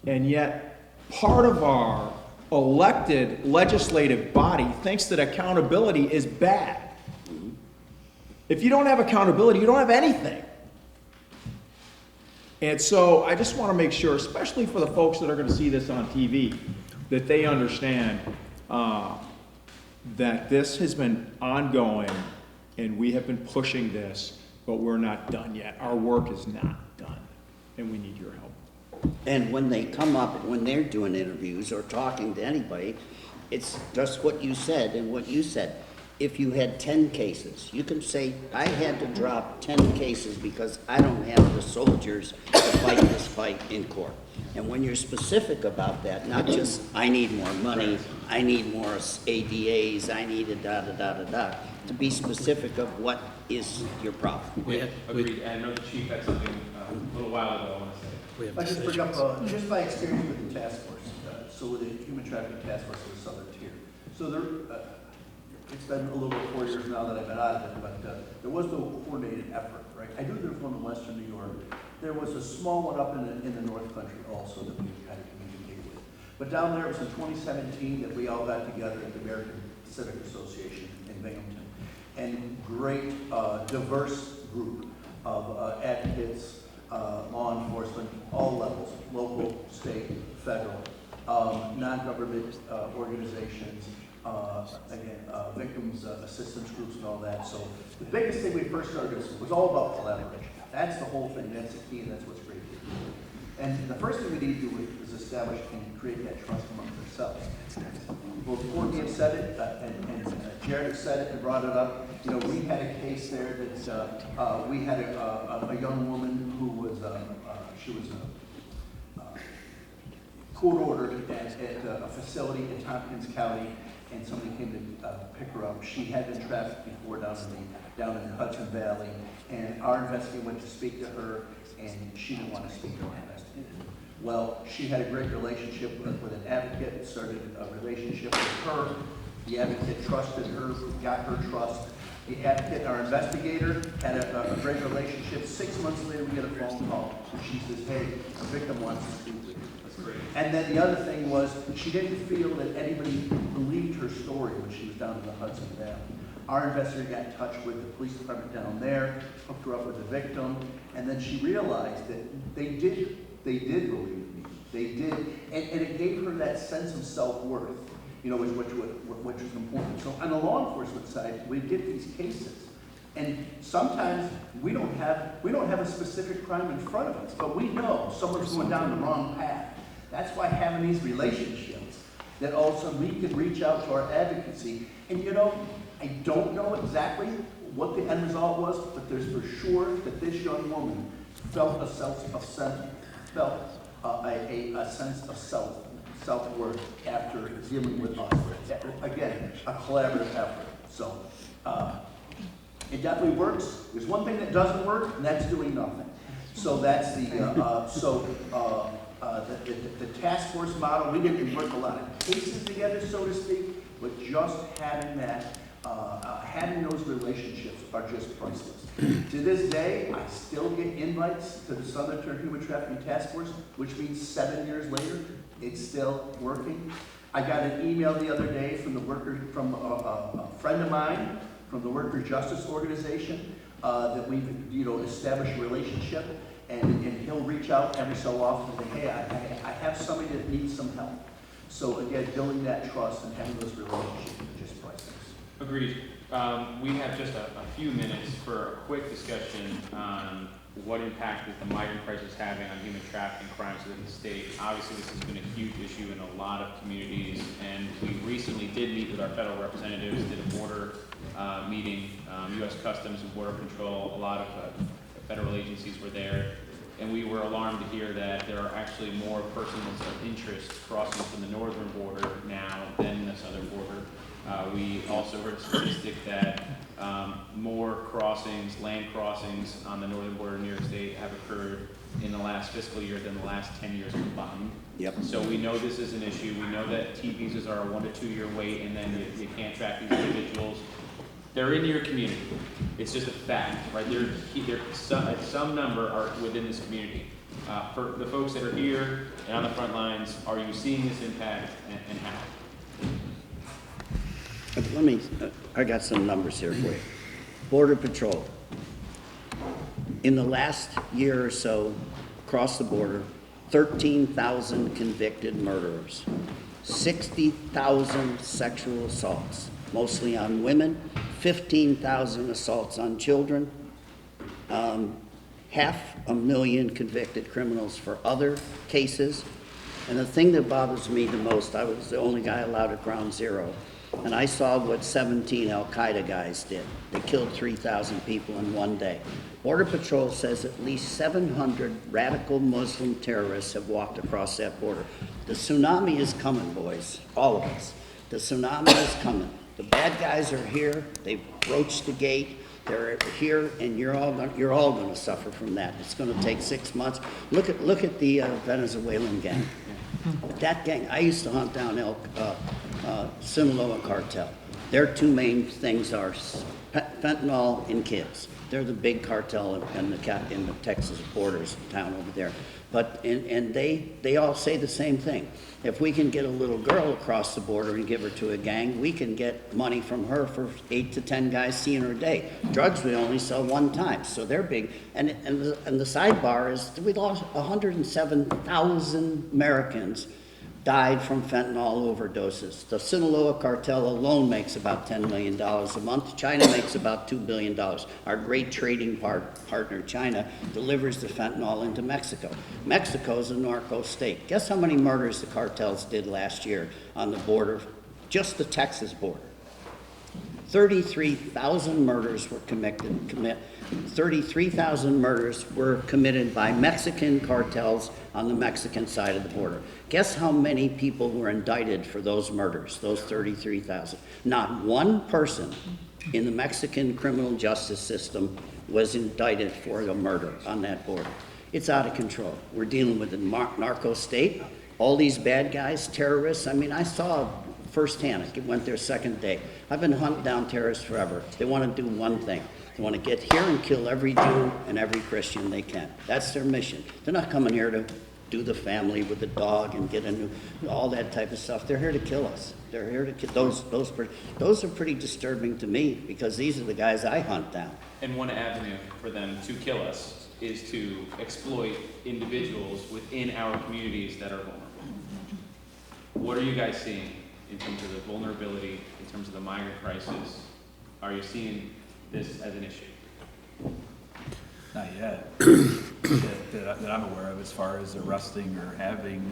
yet part of our elected legislative body thinks that accountability is bad. If you don't have accountability, you don't have anything. And so I just want to make sure, especially for the folks that are going to see this on TV, that they understand that this has been ongoing and we have been pushing this, but we're not done yet. Our work is not done, and we need your help. And when they come up, when they're doing interviews or talking to anybody, it's just what you said and what you said. If you had 10 cases, you can say, I had to drop 10 cases because I don't have the soldiers to fight this fight in court. And when you're specific about that, not just, I need more money, I need more ADAs, I need a da-da-da-da-da, to be specific of what is your problem. Agreed. And I know the chief had something a little while ago I want to say. I just bring up, just my experience with the task force, so with the human trafficking task force of the Southern Tier. So there, it's been a little over 4 years now that I've been out of it, but there was no coordinated effort, right? I do there's one in Western New York. There was a small one up in the North Country also that we kind of communicated with. But down there, it was in 2017 that we all got together at the American Civic Association in Binghamton. And great, diverse group of advocates, law enforcement, all levels, local, state, federal, non-government organizations, victims assistance groups and all that. So the biggest thing we first started was all about collaboration. That's the whole thing. That's the key, and that's what's great. And the first thing we need to do is establish and create that trust among ourselves. Well, Courtney had said it, and Jared had said it and brought it up. You know, we had a case there that we had a young woman who was, she was court ordered at a facility in Tompkins County, and somebody came to pick her up. She had been trafficked before down in the Hudson Valley, and our investigator went to speak to her, and she didn't want to speak to our investigator. Well, she had a great relationship with an advocate, started a relationship with her. The advocate trusted her, got her trust. The advocate and our investigator had a great relationship. 6 months later, we get a phone call. So she says, hey, the victim wants to speak with you. That's great. And then the other thing was, she didn't feel that anybody believed her story when she was down in the Hudson Valley. Our investigator got in touch with the police department down there, hooked her up with the victim, and then she realized that they did believe me. They did, and it gave her that sense of self-worth, you know, which was important. So on the law enforcement side, we get these cases, and sometimes we don't have a specific crime in front of us, but we know someone's going down the wrong path. That's why having these relationships, that also we can reach out to our advocacy. And you know, I don't know exactly what the end result was, but there's for sure that this young woman felt a sense of self-worth after dealing with us. Again, a collaborative effort. So it definitely works. There's one thing that doesn't work, and that's doing nothing. So that's the task force model. We didn't work a lot of cases together, so to speak, but just having that, having those relationships are just priceless. To this day, I still get invites to the Southern Tier Human Trafficking Task Force, which means 7 years later, it's still working. I got an email the other day from a friend of mine from the Worker Justice Organization that we've established a relationship, and he'll reach out every so often and say, hey, I have somebody that needs some help. So again, building that trust and having those relationships are just priceless. Agreed. We have just a few minutes for a quick discussion on what impact is the migrant crisis having on human trafficking crimes within the state. Obviously, this has been a huge issue in a lot of communities, and we recently did meet with our federal representatives, did a border meeting, U.S. Customs and Border Control, a lot of federal agencies were there, and we were alarmed to hear that there are actually more persons of interest crossing from the northern border now than the southern border. We also heard a statistic that more crossings, land crossings on the northern border of New York State have occurred in the last fiscal year than the last 10 years combined. Yep. So we know this is an issue. We know that T visas are a 1 to 2 year wait, and then you can't track these individuals. They're in your community. It's just a fact, right? Some number are within this community. For the folks that are here and on the front lines, are you seeing this impact, and how? I got some numbers here for you. Border Patrol. In the last year or so, across the border, 13,000 convicted murderers, 60,000 sexual assaults, mostly on women, 15,000 assaults on children, 500,000 convicted criminals for other cases. And the thing that bothers me the most, I was the only guy allowed at Ground Zero, and I saw what 17 Al-Qaeda guys did. They killed 3,000 people in one day. Border Patrol says at least 700 radical Muslim terrorists have walked across that border. The tsunami is coming, boys, all of us. The tsunami is coming. The bad guys are here. They've broached the gate. They're here, and you're all going to suffer from that. It's going to take 6 months. Look at the Venezuelan gang. That gang, I used to hunt down Sinaloa cartel. Their two main things are fentanyl and kids. They're the big cartel in the Texas borders town over there. But and they all say the same thing. If we can get a little girl across the border and give her to a gang, we can get money from her for 8 to 10 guys seeing her a day. Drugs we only sell one time, so they're big. And the sidebar is we lost 107,000 Americans died from fentanyl overdoses. The Sinaloa cartel alone makes about $10 million a month. China makes about $2 billion. Our great trading partner, China, delivers the fentanyl into Mexico. Mexico is a narco state. Guess how many murders the cartels did last year on the border just the Texas border. 33,000 murders were 33,000 murders were committed by Mexican cartels on the Mexican side of the border. Guess how many people were indicted for those murders, those 33,000? Not one person in the Mexican criminal justice system was indicted for a murder on that border. It's out of control. We're dealing with a narco state. All these bad guys, terrorists, I mean, I saw firsthand, I went there second day. I've been hunting down terrorists forever. They want to do one thing. They want to get here and kill every Jew and every Christian they can. That's their mission. They're not coming here to do the family with the dog and get into all that type of stuff. They're here to kill us. They're here to kill. Those are pretty disturbing to me because these are the guys I hunt down. And one avenue for them to kill us is to exploit individuals within our communities that are vulnerable. What are you guys seeing in terms of the vulnerability, in terms of the migrant crisis? Are you seeing this as an issue? Not yet, that I'm aware of, as far as arresting or having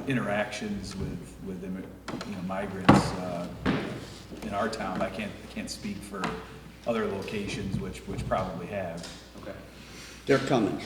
interactions with migrants in our town. I can't speak for other locations which probably have. Okay. They're coming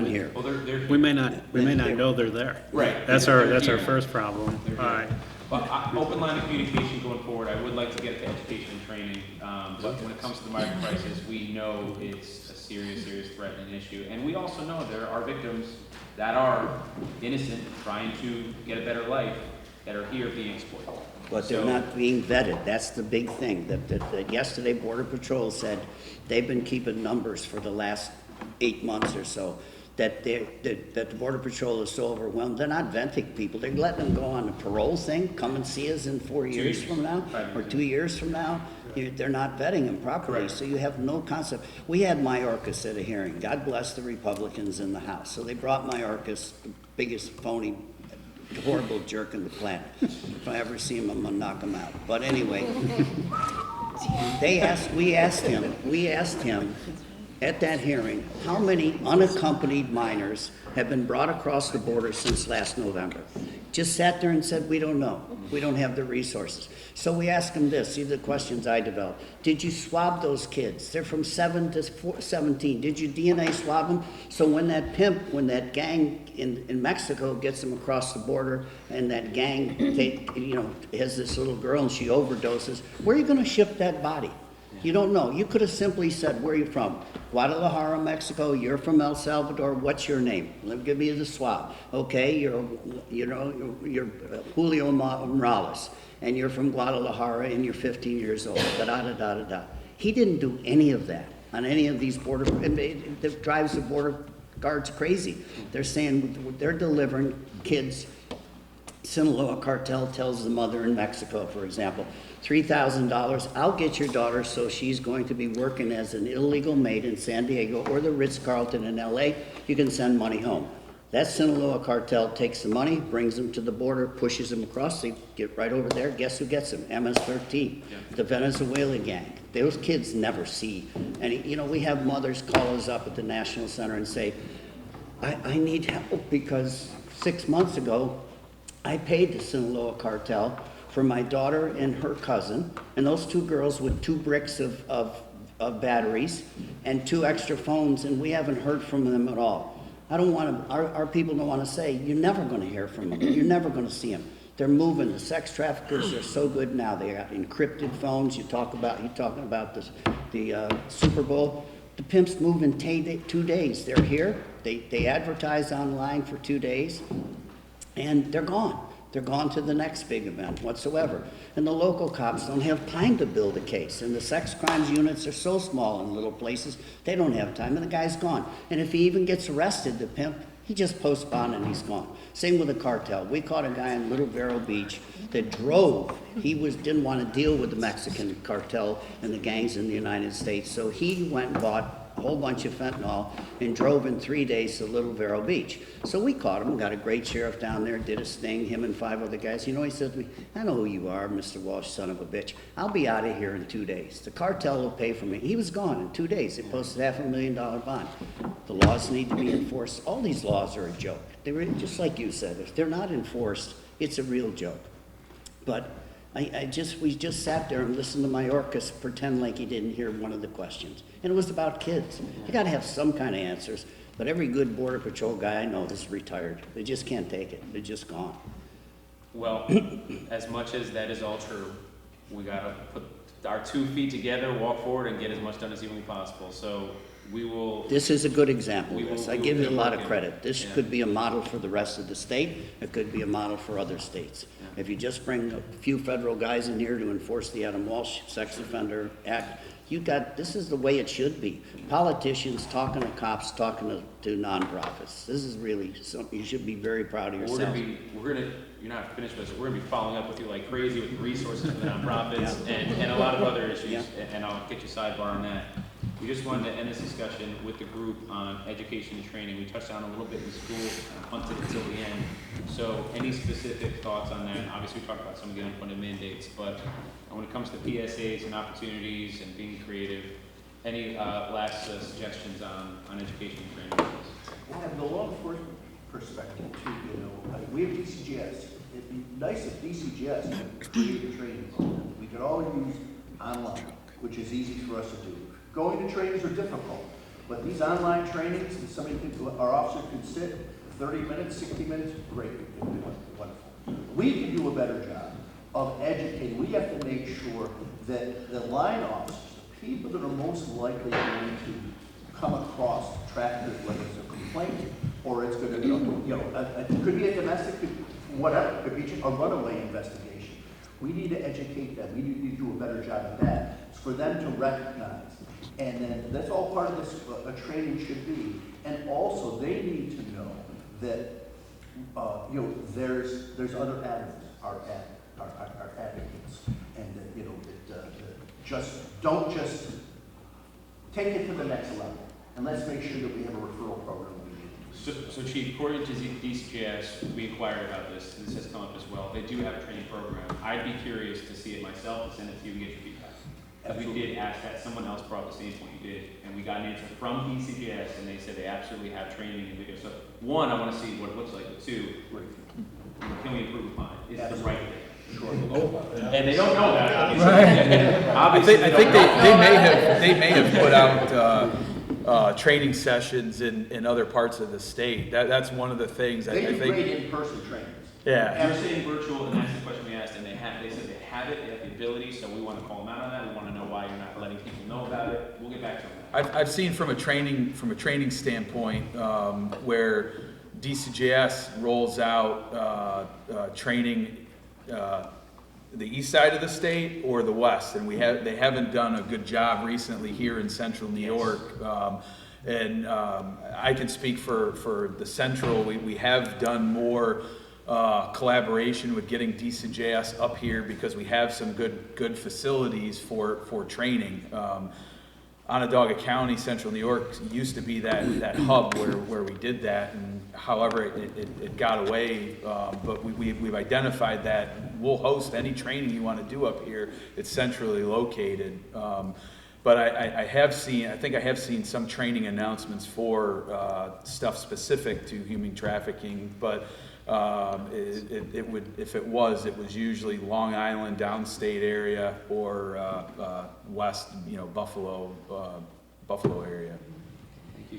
here. Well, they're We may not know they're there. Right. That's our first problem. All right. But open line of communication going forward. I would like to get to education and training, but when it comes to the migrant crisis, we know it's a serious threat and an issue. And we also know there are victims that are innocent, trying to get a better life, that are here being exploited. But they're not being vetted. That's the big thing. That yesterday Border Patrol said they've been keeping numbers for the last 8 months or so. That the Border Patrol is so overwhelmed. They're not vetting people. They're letting them go on a parole thing, come and see us in 4 years from now, or 2 years from now. They're not vetting them properly, correct. So you have no concept. We had Mayorkas at a hearing. God bless the Republicans in the House. So they brought Mayorkas, the biggest phony, horrible jerk in the planet. If I ever see him, I'm gonna knock him out. But anyway, we asked him at that hearing, how many unaccompanied minors have been brought across the border since last November? Just sat there and said, we don't know. We don't have the resources. So we asked him this, these are the questions I developed. Did you swab those kids? They're from 7 to 17. Did you DNA swab them? So when that gang in Mexico gets them across the border, and that gang has this little girl and she overdoses, where are you gonna ship that body? You don't know. You could have simply said, where are you from? Guadalajara, Mexico. You're from El Salvador. What's your name? Let me give you the swab. Okay, you're Julio Morales, and you're from Guadalajara, and you're 15 years old. Da-da-da-da-da-da. He didn't do any of that on any of these border, it drives the border guards crazy. They're saying they're delivering kids. Sinaloa cartel tells the mother in Mexico, for example, $3,000, I'll get your daughter so she's going to be working as an illegal maid in San Diego or the Ritz-Carlton in LA. You can send money home. That Sinaloa cartel takes the money, brings them to the border, pushes them across, they get right over there. Guess who gets them? MS-13, the Venezuela gang. Those kids never see any. We have mothers call us up at the National Center and say, I need help because 6 months ago, I paid the Sinaloa cartel for my daughter and her cousin, and those two girls with 2 bricks of batteries and 2 extra phones, and we haven't heard from them at all. I don't want to, our people don't want to say, you're never going to hear from them. You're never going to see them. They're moving. The sex traffickers are so good now. They got encrypted phones. You're talking about the Super Bowl. The pimps move in 2 days. They're here. They advertise online for 2 days. And they're gone. They're gone to the next big event whatsoever. And the local cops don't have time to build a case. And the sex crimes units are so small in little places, they don't have time. And the guy's gone. And if he even gets arrested, the pimp, he just posts bond and he's gone. Same with the cartel. We caught a guy in Little Vero Beach that drove. He didn't want to deal with the Mexican cartel and the gangs in the United States. So he went and bought a whole bunch of fentanyl and drove in 3 days to Little Vero Beach. So we caught him, got a great sheriff down there, did a sting, him and 5 other guys. He said to me, I know who you are, Mr. Walsh, son of a bitch. I'll be out of here in 2 days. The cartel will pay for me. He was gone in 2 days. They posted $500,000 bond. The laws need to be enforced. All these laws are a joke. They're just like you said. If they're not enforced, it's a real joke. But we just sat there and listened to Mayorkas pretend like he didn't hear one of the questions. And it was about kids. You gotta have some kind of answers. But every good Border Patrol guy I know is retired. They just can't take it. They're just gone. Well, as much as that is all true, we gotta put our 2 feet together, walk forward, and get as much done as humanly possible. So we will. This is a good example of this. I give you a lot of working. credit. This could be a model for the rest of the state. It could be a model for other states. If you just bring a few federal guys in here to enforce the Adam Walsh Sex Offender Act, this is the way it should be. Politicians talking to cops, talking to nonprofits. This is really something you should be very proud of yourself. You're not finished with this, we're gonna be following up with you like crazy with resources for the nonprofits and a lot of other issues, and I'll get you sidebar on that. We just wanted to end this discussion with the group on education and training. We touched on a little bit in school, and punted until the end. So any specific thoughts on that? Obviously, we talked about some of the unfunded mandates, but when it comes to PSAs and opportunities and being creative, any last suggestions on education and training? We'll have the law enforcement perspective too, we have DCGS. It'd be nice if DCGS could create a training program. We could all use online, which is easy for us to do. Going to trainings are difficult, but these online trainings, our officer could sit 30 minutes, 60 minutes, great, wonderful. We can do a better job of educating. We have to make sure that the line officers, the people that are most likely going to come across traffic, whether it's a complaint or it's going to be, it could be a domestic, whatever, it could be a runaway investigation. We need to educate them. We need to do a better job of that. It's for them to recognize. And then that's all part of this, a training should be. And also, they need to know that, there's other avenues, our advocates. And that, don't just take it to the next level. And let's make sure that we have a referral program. So Chief, according to DCGS, we inquired about this, and this has come up as well. They do have a training program. I'd be curious to see it myself and send it to you and get your feedback. We did ask that. Someone else brought the same point you did, and we got an answer from DCGS, and they said they absolutely have training and video. So, one, I want to see what it looks like. But two, can we improve upon it? Is it the right thing? Sure. And they don't know that, obviously. Right. Obviously, I think they may have put out training sessions in other parts of the state. That's one of the things. They do great in-person trainings. Yeah. You're saying virtual, and that's the question we asked, and they said they have it, they have the ability, so we want to call them out on that. We want to know why you're not letting people know about it. We'll get back to them. I've seen from a training standpoint where DCJS rolls out training the east side of the state or the west, and they haven't done a good job recently here in central New York. And I can speak for the central. We have done more collaboration with getting DCJS up here because we have some good facilities for training. Onondaga County, Central New York used to be that hub where we did that, and however it got away, but we've identified that we'll host any training you want to do up here. It's centrally located. But I have seen some training announcements for stuff specific to human trafficking, but it was usually Long Island, downstate area, or west, Buffalo area.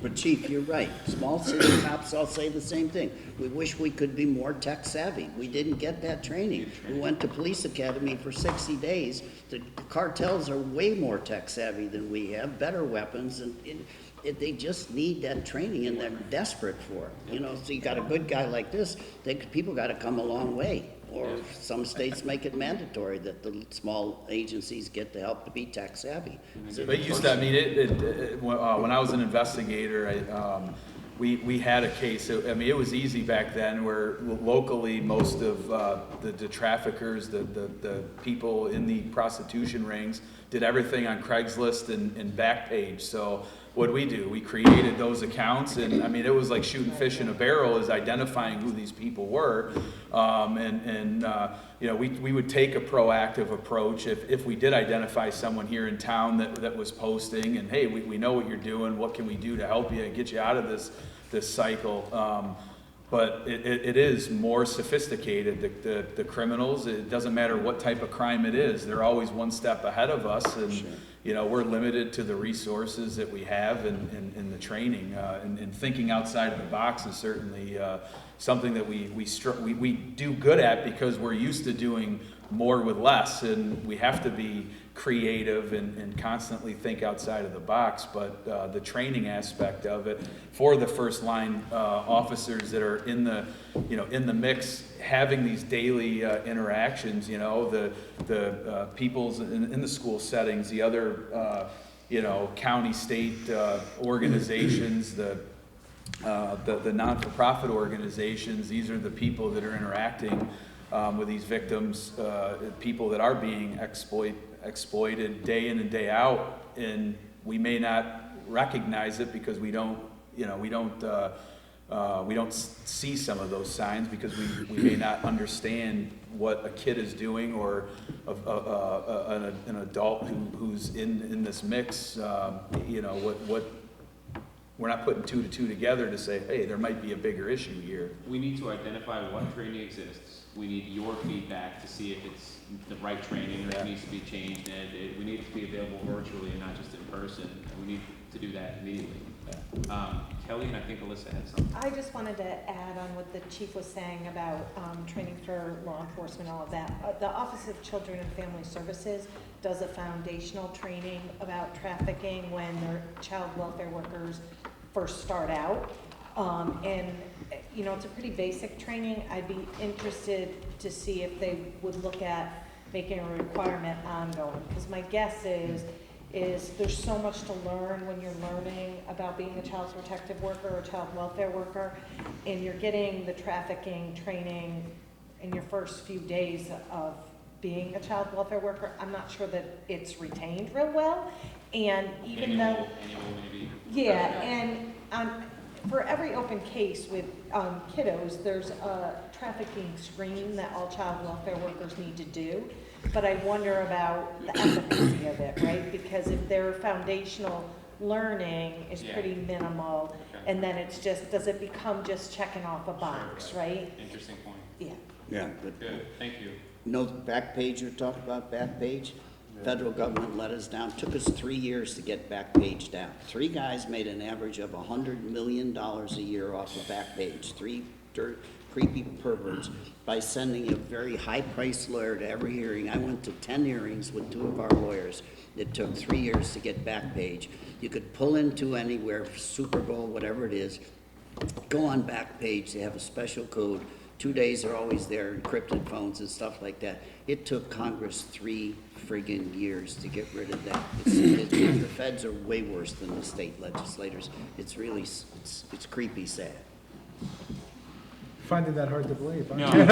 But Chief, you're right. Small city cops all say the same thing. We wish we could be more tech savvy. We didn't get that training. We went to police academy for 60 days. The cartels are way more tech savvy than we have, better weapons, and they just need that training, and they're desperate for it. So you got a good guy like this, people got to come a long way. Or some states make it mandatory that the small agencies get the help to be tech savvy. But used to, when I was an investigator, we had a case. It was easy back then, where locally most of the traffickers, the people in the prostitution rings, did everything on Craigslist and Backpage. So what we do, we created those accounts, and it was like shooting fish in a barrel, is identifying who these people were, we would take a proactive approach if we did identify someone here in town that was posting, and hey, we know what you're doing, what can we do to help you and get you out of this cycle. but it is more sophisticated. The criminals, it doesn't matter what type of crime it is, they're always one step ahead of us, and you know, we're limited to the resources that we have in the training. And thinking outside of the box is certainly something that we do good at, because we're used to doing more with less, and we have to be creative and constantly think outside of the box. But the training aspect of it for the first line officers that are in the mix, having these daily interactions, you know, the people's in the school settings, the other county, state organizations, the non-for-profit organizations. These are the people that are interacting with these victims, people that are being exploited day in and day out, and we may not recognize it because we don't see some of those signs, because we may not understand what a kid is doing, or an adult who's in this mix. What we're not putting two to two together to say, hey, there might be a bigger issue here. We need to identify what training exists. We need your feedback to see if it's the right training, or if it needs to be changed, and we need it to be available virtually and not just in person. And we need to do that immediately. Kelly, and I think Alisa had something. I just wanted to add on what the chief was saying about training for law enforcement, all of that. The Office of Children and Family Services does a foundational training about trafficking when their child welfare workers first start out. And, you know, it's a pretty basic training. I'd be interested to see if they would look at making a requirement ongoing, because my guess is there's so much to learn when you're learning about being a child protective worker or child welfare worker, and you're getting the trafficking training in your first few days of being a child welfare worker. I'm not sure that it's retained real well, and even though, yeah, and for every open case with kiddos, there's a trafficking screen that all child welfare workers need to do. But I wonder about the efficacy of it, right? Because if their foundational learning is pretty minimal, and then it's just, does it become just checking off a box, right? Interesting point. Yeah. Yeah, Good, thank you. You know, the back page you're talking about, back page? Federal government let us down. Took us 3 years to get back page down. 3 guys made an average of $100 million a year off the back page. 3 creepy perverts by sending a very high-priced lawyer to every hearing. I went to 10 hearings with 2 of our lawyers. It took 3 years to get back page. You could pull into anywhere, Super Bowl, whatever it is, go on back page. They have a special code. 2 days are always there, encrypted phones and stuff like that. It took Congress 3 friggin' years to get rid of that. The feds are way worse than the state legislators. It's really, it's creepy sad. Finding that hard to believe, huh? No, no.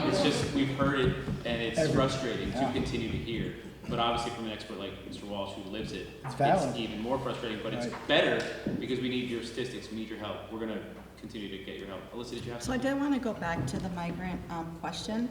It's just, we've heard it, and it's frustrating to continue to hear. But obviously, from an expert like Mr. Walsh, who lives it, it's even more frustrating. But it's better because we need your statistics, we need your help. We're going to continue to get your help. Alyssa, did you have So I something? did want to go back to the migrant question.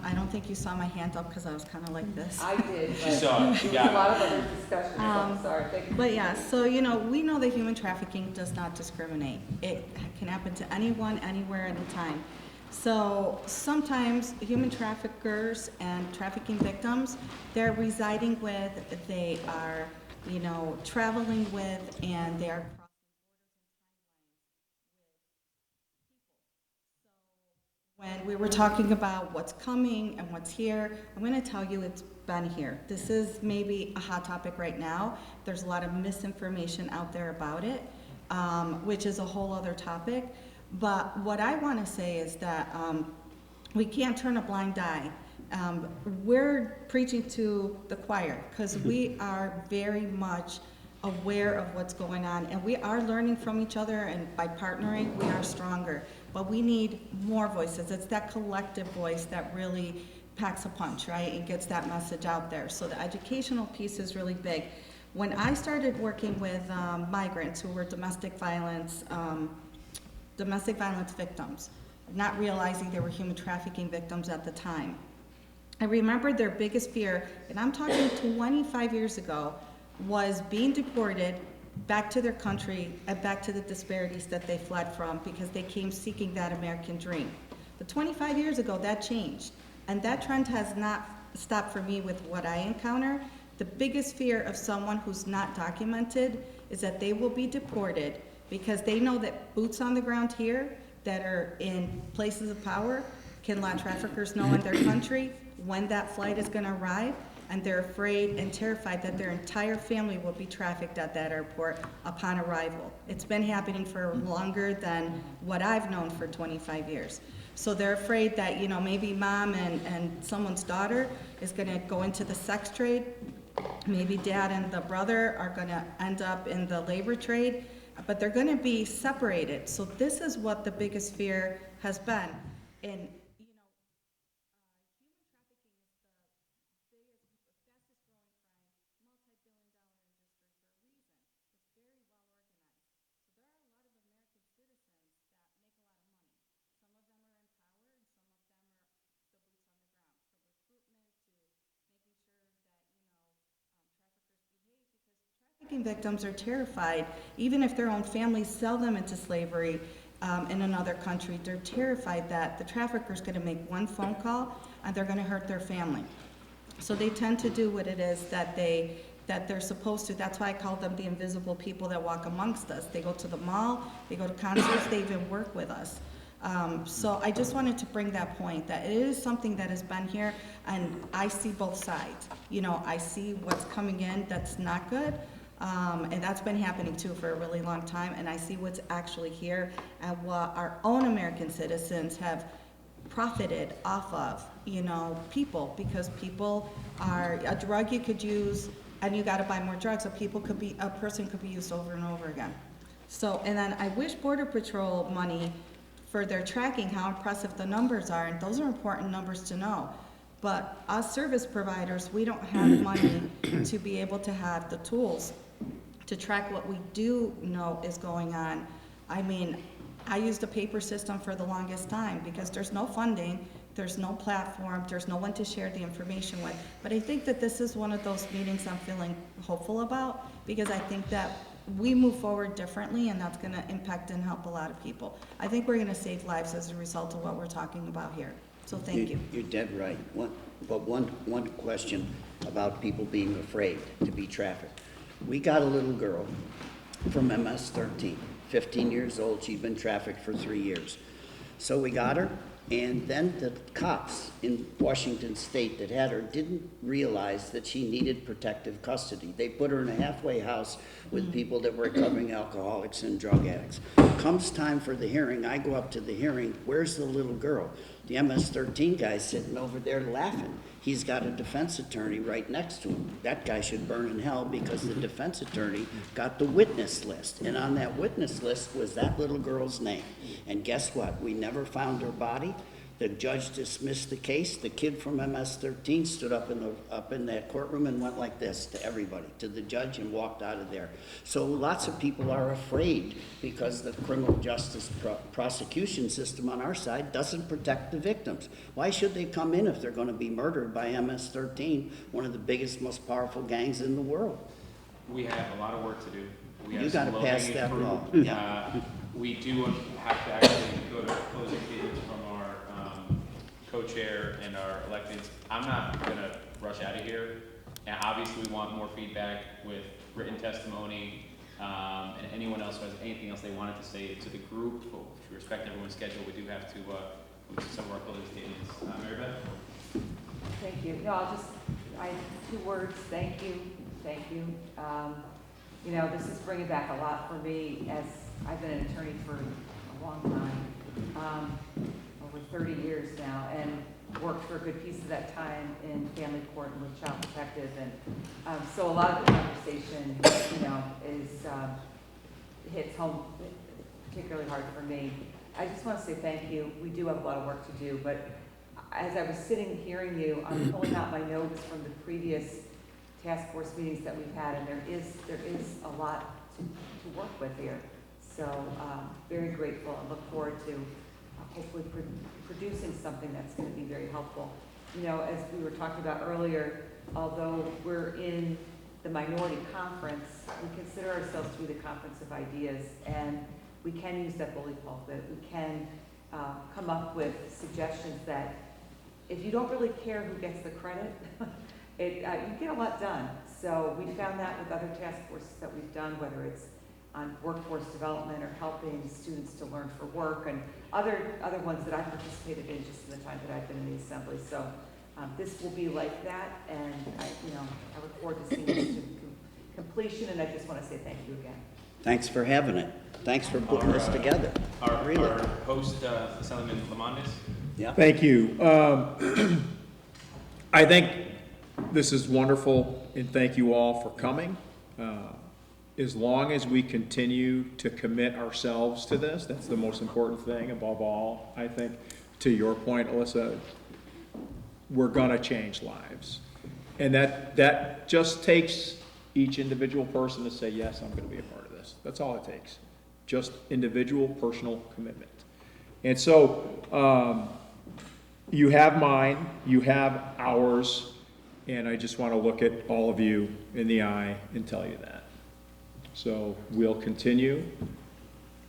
I don't think you saw my hand up because I was kind of like this. I did. She saw it. She There was a lot got of other discussions, I'm sorry. Thank you. But yeah, so you know, we know that human trafficking does not discriminate. It can happen to anyone, anywhere, anytime. So sometimes human traffickers and trafficking victims, they're residing with, they are, you know, traveling with, and they are when we were talking about what's coming and what's here, I'm going to tell you it's been here. This is maybe a hot topic right now. There's a lot of misinformation out there about it, which is a whole other topic. But what I want to say is that we can't turn a blind eye. We're preaching to the choir because we are very much aware of what's going on, and we are learning from each other, and by partnering we are stronger, but we need more voices. It's that collective voice that really packs a punch, right, and gets that message out there. So the educational piece is really big. When I started working with migrants who were domestic violence victims, not realizing they were human trafficking victims at the time, I remember their biggest fear, and I'm talking 25 years ago, was being deported back to their country and back to the disparities that they fled from because they came seeking that American dream. But 25 years ago, that changed. And that trend has not stopped for me with what I encounter. The biggest fear of someone who's not documented is that they will be deported because they know that boots on the ground here that are in places of power can let traffickers know in their country when that flight is going to arrive, and they're afraid and terrified that their entire family will be trafficked at that airport upon arrival. It's been happening for longer than what I've known for 25 years. So they're afraid that, you know, maybe mom and someone's daughter is going to go into the sex trade. Maybe dad and the brother are going to end up in the labor trade, but they're going to be separated. So this is what the biggest fear has been. And trafficking victims are terrified, even if their own families sell them into slavery in another country. They're terrified that the trafficker is going to make one phone call and they're going to hurt their family. So they tend to do what it is that they're supposed to. That's why I call them the invisible people that walk amongst us. They go to the mall, they go to concerts, they even work with us. So I just wanted to bring that point, that it is something that has been here, and I see both sides. You know, I see what's coming in that's not good, and that's been happening too for a really long time, and I see what's actually here and what our own American citizens have profited off of, you know, people, because people are a drug you could use and you got to buy more drugs, so a person could be used over and over again. So, and then I wish Border Patrol money for their tracking, how impressive the numbers are, and those are important numbers to know. But us service providers, we don't have money to be able to have the tools to track what we do know is going on. I mean, I used a paper system for the longest time because there's no funding, there's no platform, there's no one to share the information with. But I think that this is one of those meetings I'm feeling hopeful about, because I think that we move forward differently, and that's going to impact and help a lot of people. I think we're going to save lives as a result of what we're talking about here. So thank you. You're dead right. One question about people being afraid to be trafficked. We got a little girl from MS-13, 15 years old. She'd been trafficked for 3 years. So we got her, and then the cops in Washington State that had her didn't realize that she needed protective custody. They put her in a halfway house with people that were recovering alcoholics and drug addicts. Comes time for the hearing, I go up to the hearing, where's the little girl? The MS-13 guy's sitting over there laughing. He's got a defense attorney right next to him. That guy should burn in hell because the defense attorney got the witness list. And on that witness list was that little girl's name. And guess what? We never found her body. The judge dismissed the case. The kid from MS-13 stood up in that courtroom and went like this to everybody, to the judge, and walked out of there. So lots of people are afraid because the criminal justice prosecution system on our side doesn't protect the victims. Why should they come in if they're going to be murdered by MS-13, one of the biggest, most powerful gangs in the world? We have a lot of work to do. You got to pass that law. We do have to actually go to closing statements from our co-chair and our electeds. I'm not going to rush out of here. And obviously, we want more feedback with written testimony, and anyone else who has anything else they wanted to say to the group. To respect everyone's schedule, we do have to move to some of our closing statements. Mary Beth? Thank you. No, I have 2 words. Thank you. Thank you. You know, this is bringing back a lot for me, as I've been an attorney for a long time, over 30 years now, and worked for a good piece of that time in family court and with child protective. And so a lot of the conversation, you know, hits home particularly hard for me. I just want to say thank you. We do have a lot of work to do, but as I was sitting hearing you, I'm pulling out my notes from the previous task force meetings that we've had, and there is a lot to work with here. So very grateful and look forward to hopefully producing something that's going to be very helpful. You know, as we were talking about earlier, although we're in the minority conference, we consider ourselves to be the conference of ideas, and we can use that bully pulpit. We can come up with suggestions that, if you don't really care who gets the credit, you get a lot done. So we found that with other task forces that we've done, whether it's on workforce development or helping students to learn for work, and other ones that I've participated in just in the time that I've been in the assembly. So this will be like that, and I look forward to seeing it to completion, and I just want to say thank you again. Thanks for having it. Thanks for putting this together. Our host, Assemblyman Lamondes. Yeah. Thank you. I think this is wonderful, and thank you all for coming. As long as we continue to commit ourselves to this, that's the most important thing above all, I think. To your point, Alisa, we're gonna change lives. And that just takes each individual person to say, yes, I'm gonna be a part of this. That's all it takes. Just individual, personal commitment. And so, you have mine, you have ours, and I just want to look at all of you in the eye and tell you that. So we'll continue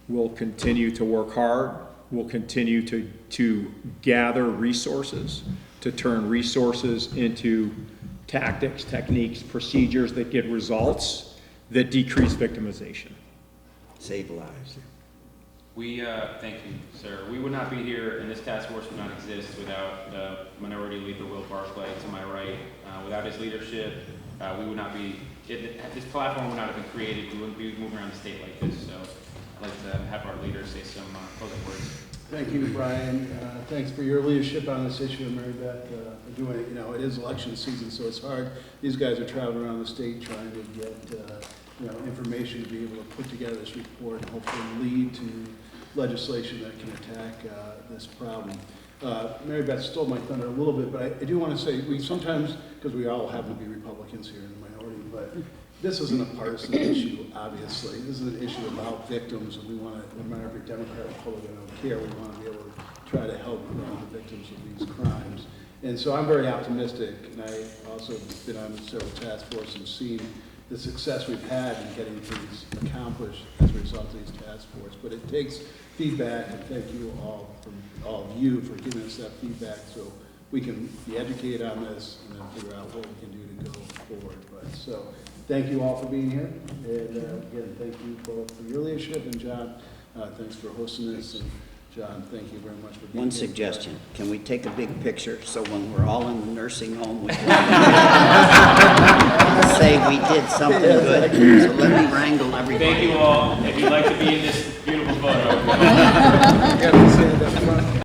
to work hard, we'll continue to gather resources, to turn resources into tactics, techniques, procedures that get results that decrease victimization. Save lives. We, thank you, sir. We would not be here, and this task force would not exist without the minority leader, Will Barclay, to my right. Without his leadership, we would not be, this platform would not have been created. We wouldn't be moving around the state like this. So I'd like to have our leader say some closing words. Thank you, Brian. Thanks for your leadership on this issue, and Mary Beth, for doing it. It is election season, so it's hard. These guys are traveling around the state trying to get information to be able to put together this report and hopefully lead to legislation that can attack this problem. Mary Beth stole my thunder a little bit, but I do want to say, we sometimes, because we all happen to be Republicans here in the minority, but this isn't a partisan issue, obviously. This is an issue about victims, and we want to, no matter if you're Democrat or Republican, I don't care, we want to be able to try to help the victims of these crimes. And so I'm very optimistic, and I also have been on several task forces and seen the success we've had in getting things accomplished as a result of these task forces. But it takes feedback, and thank you all, all of you, for giving us that feedback so we can be educated on this and then figure out what we can do to go forward. But so thank you all for being here, and again, thank you both for your leadership, and John, thanks for hosting this. And John, thank you very much for being here. One suggestion, can we take a big picture so when we're all in the nursing home, we can say we did something good? So let me wrangle everybody. Thank you all. If you'd like to be in this beautiful photo.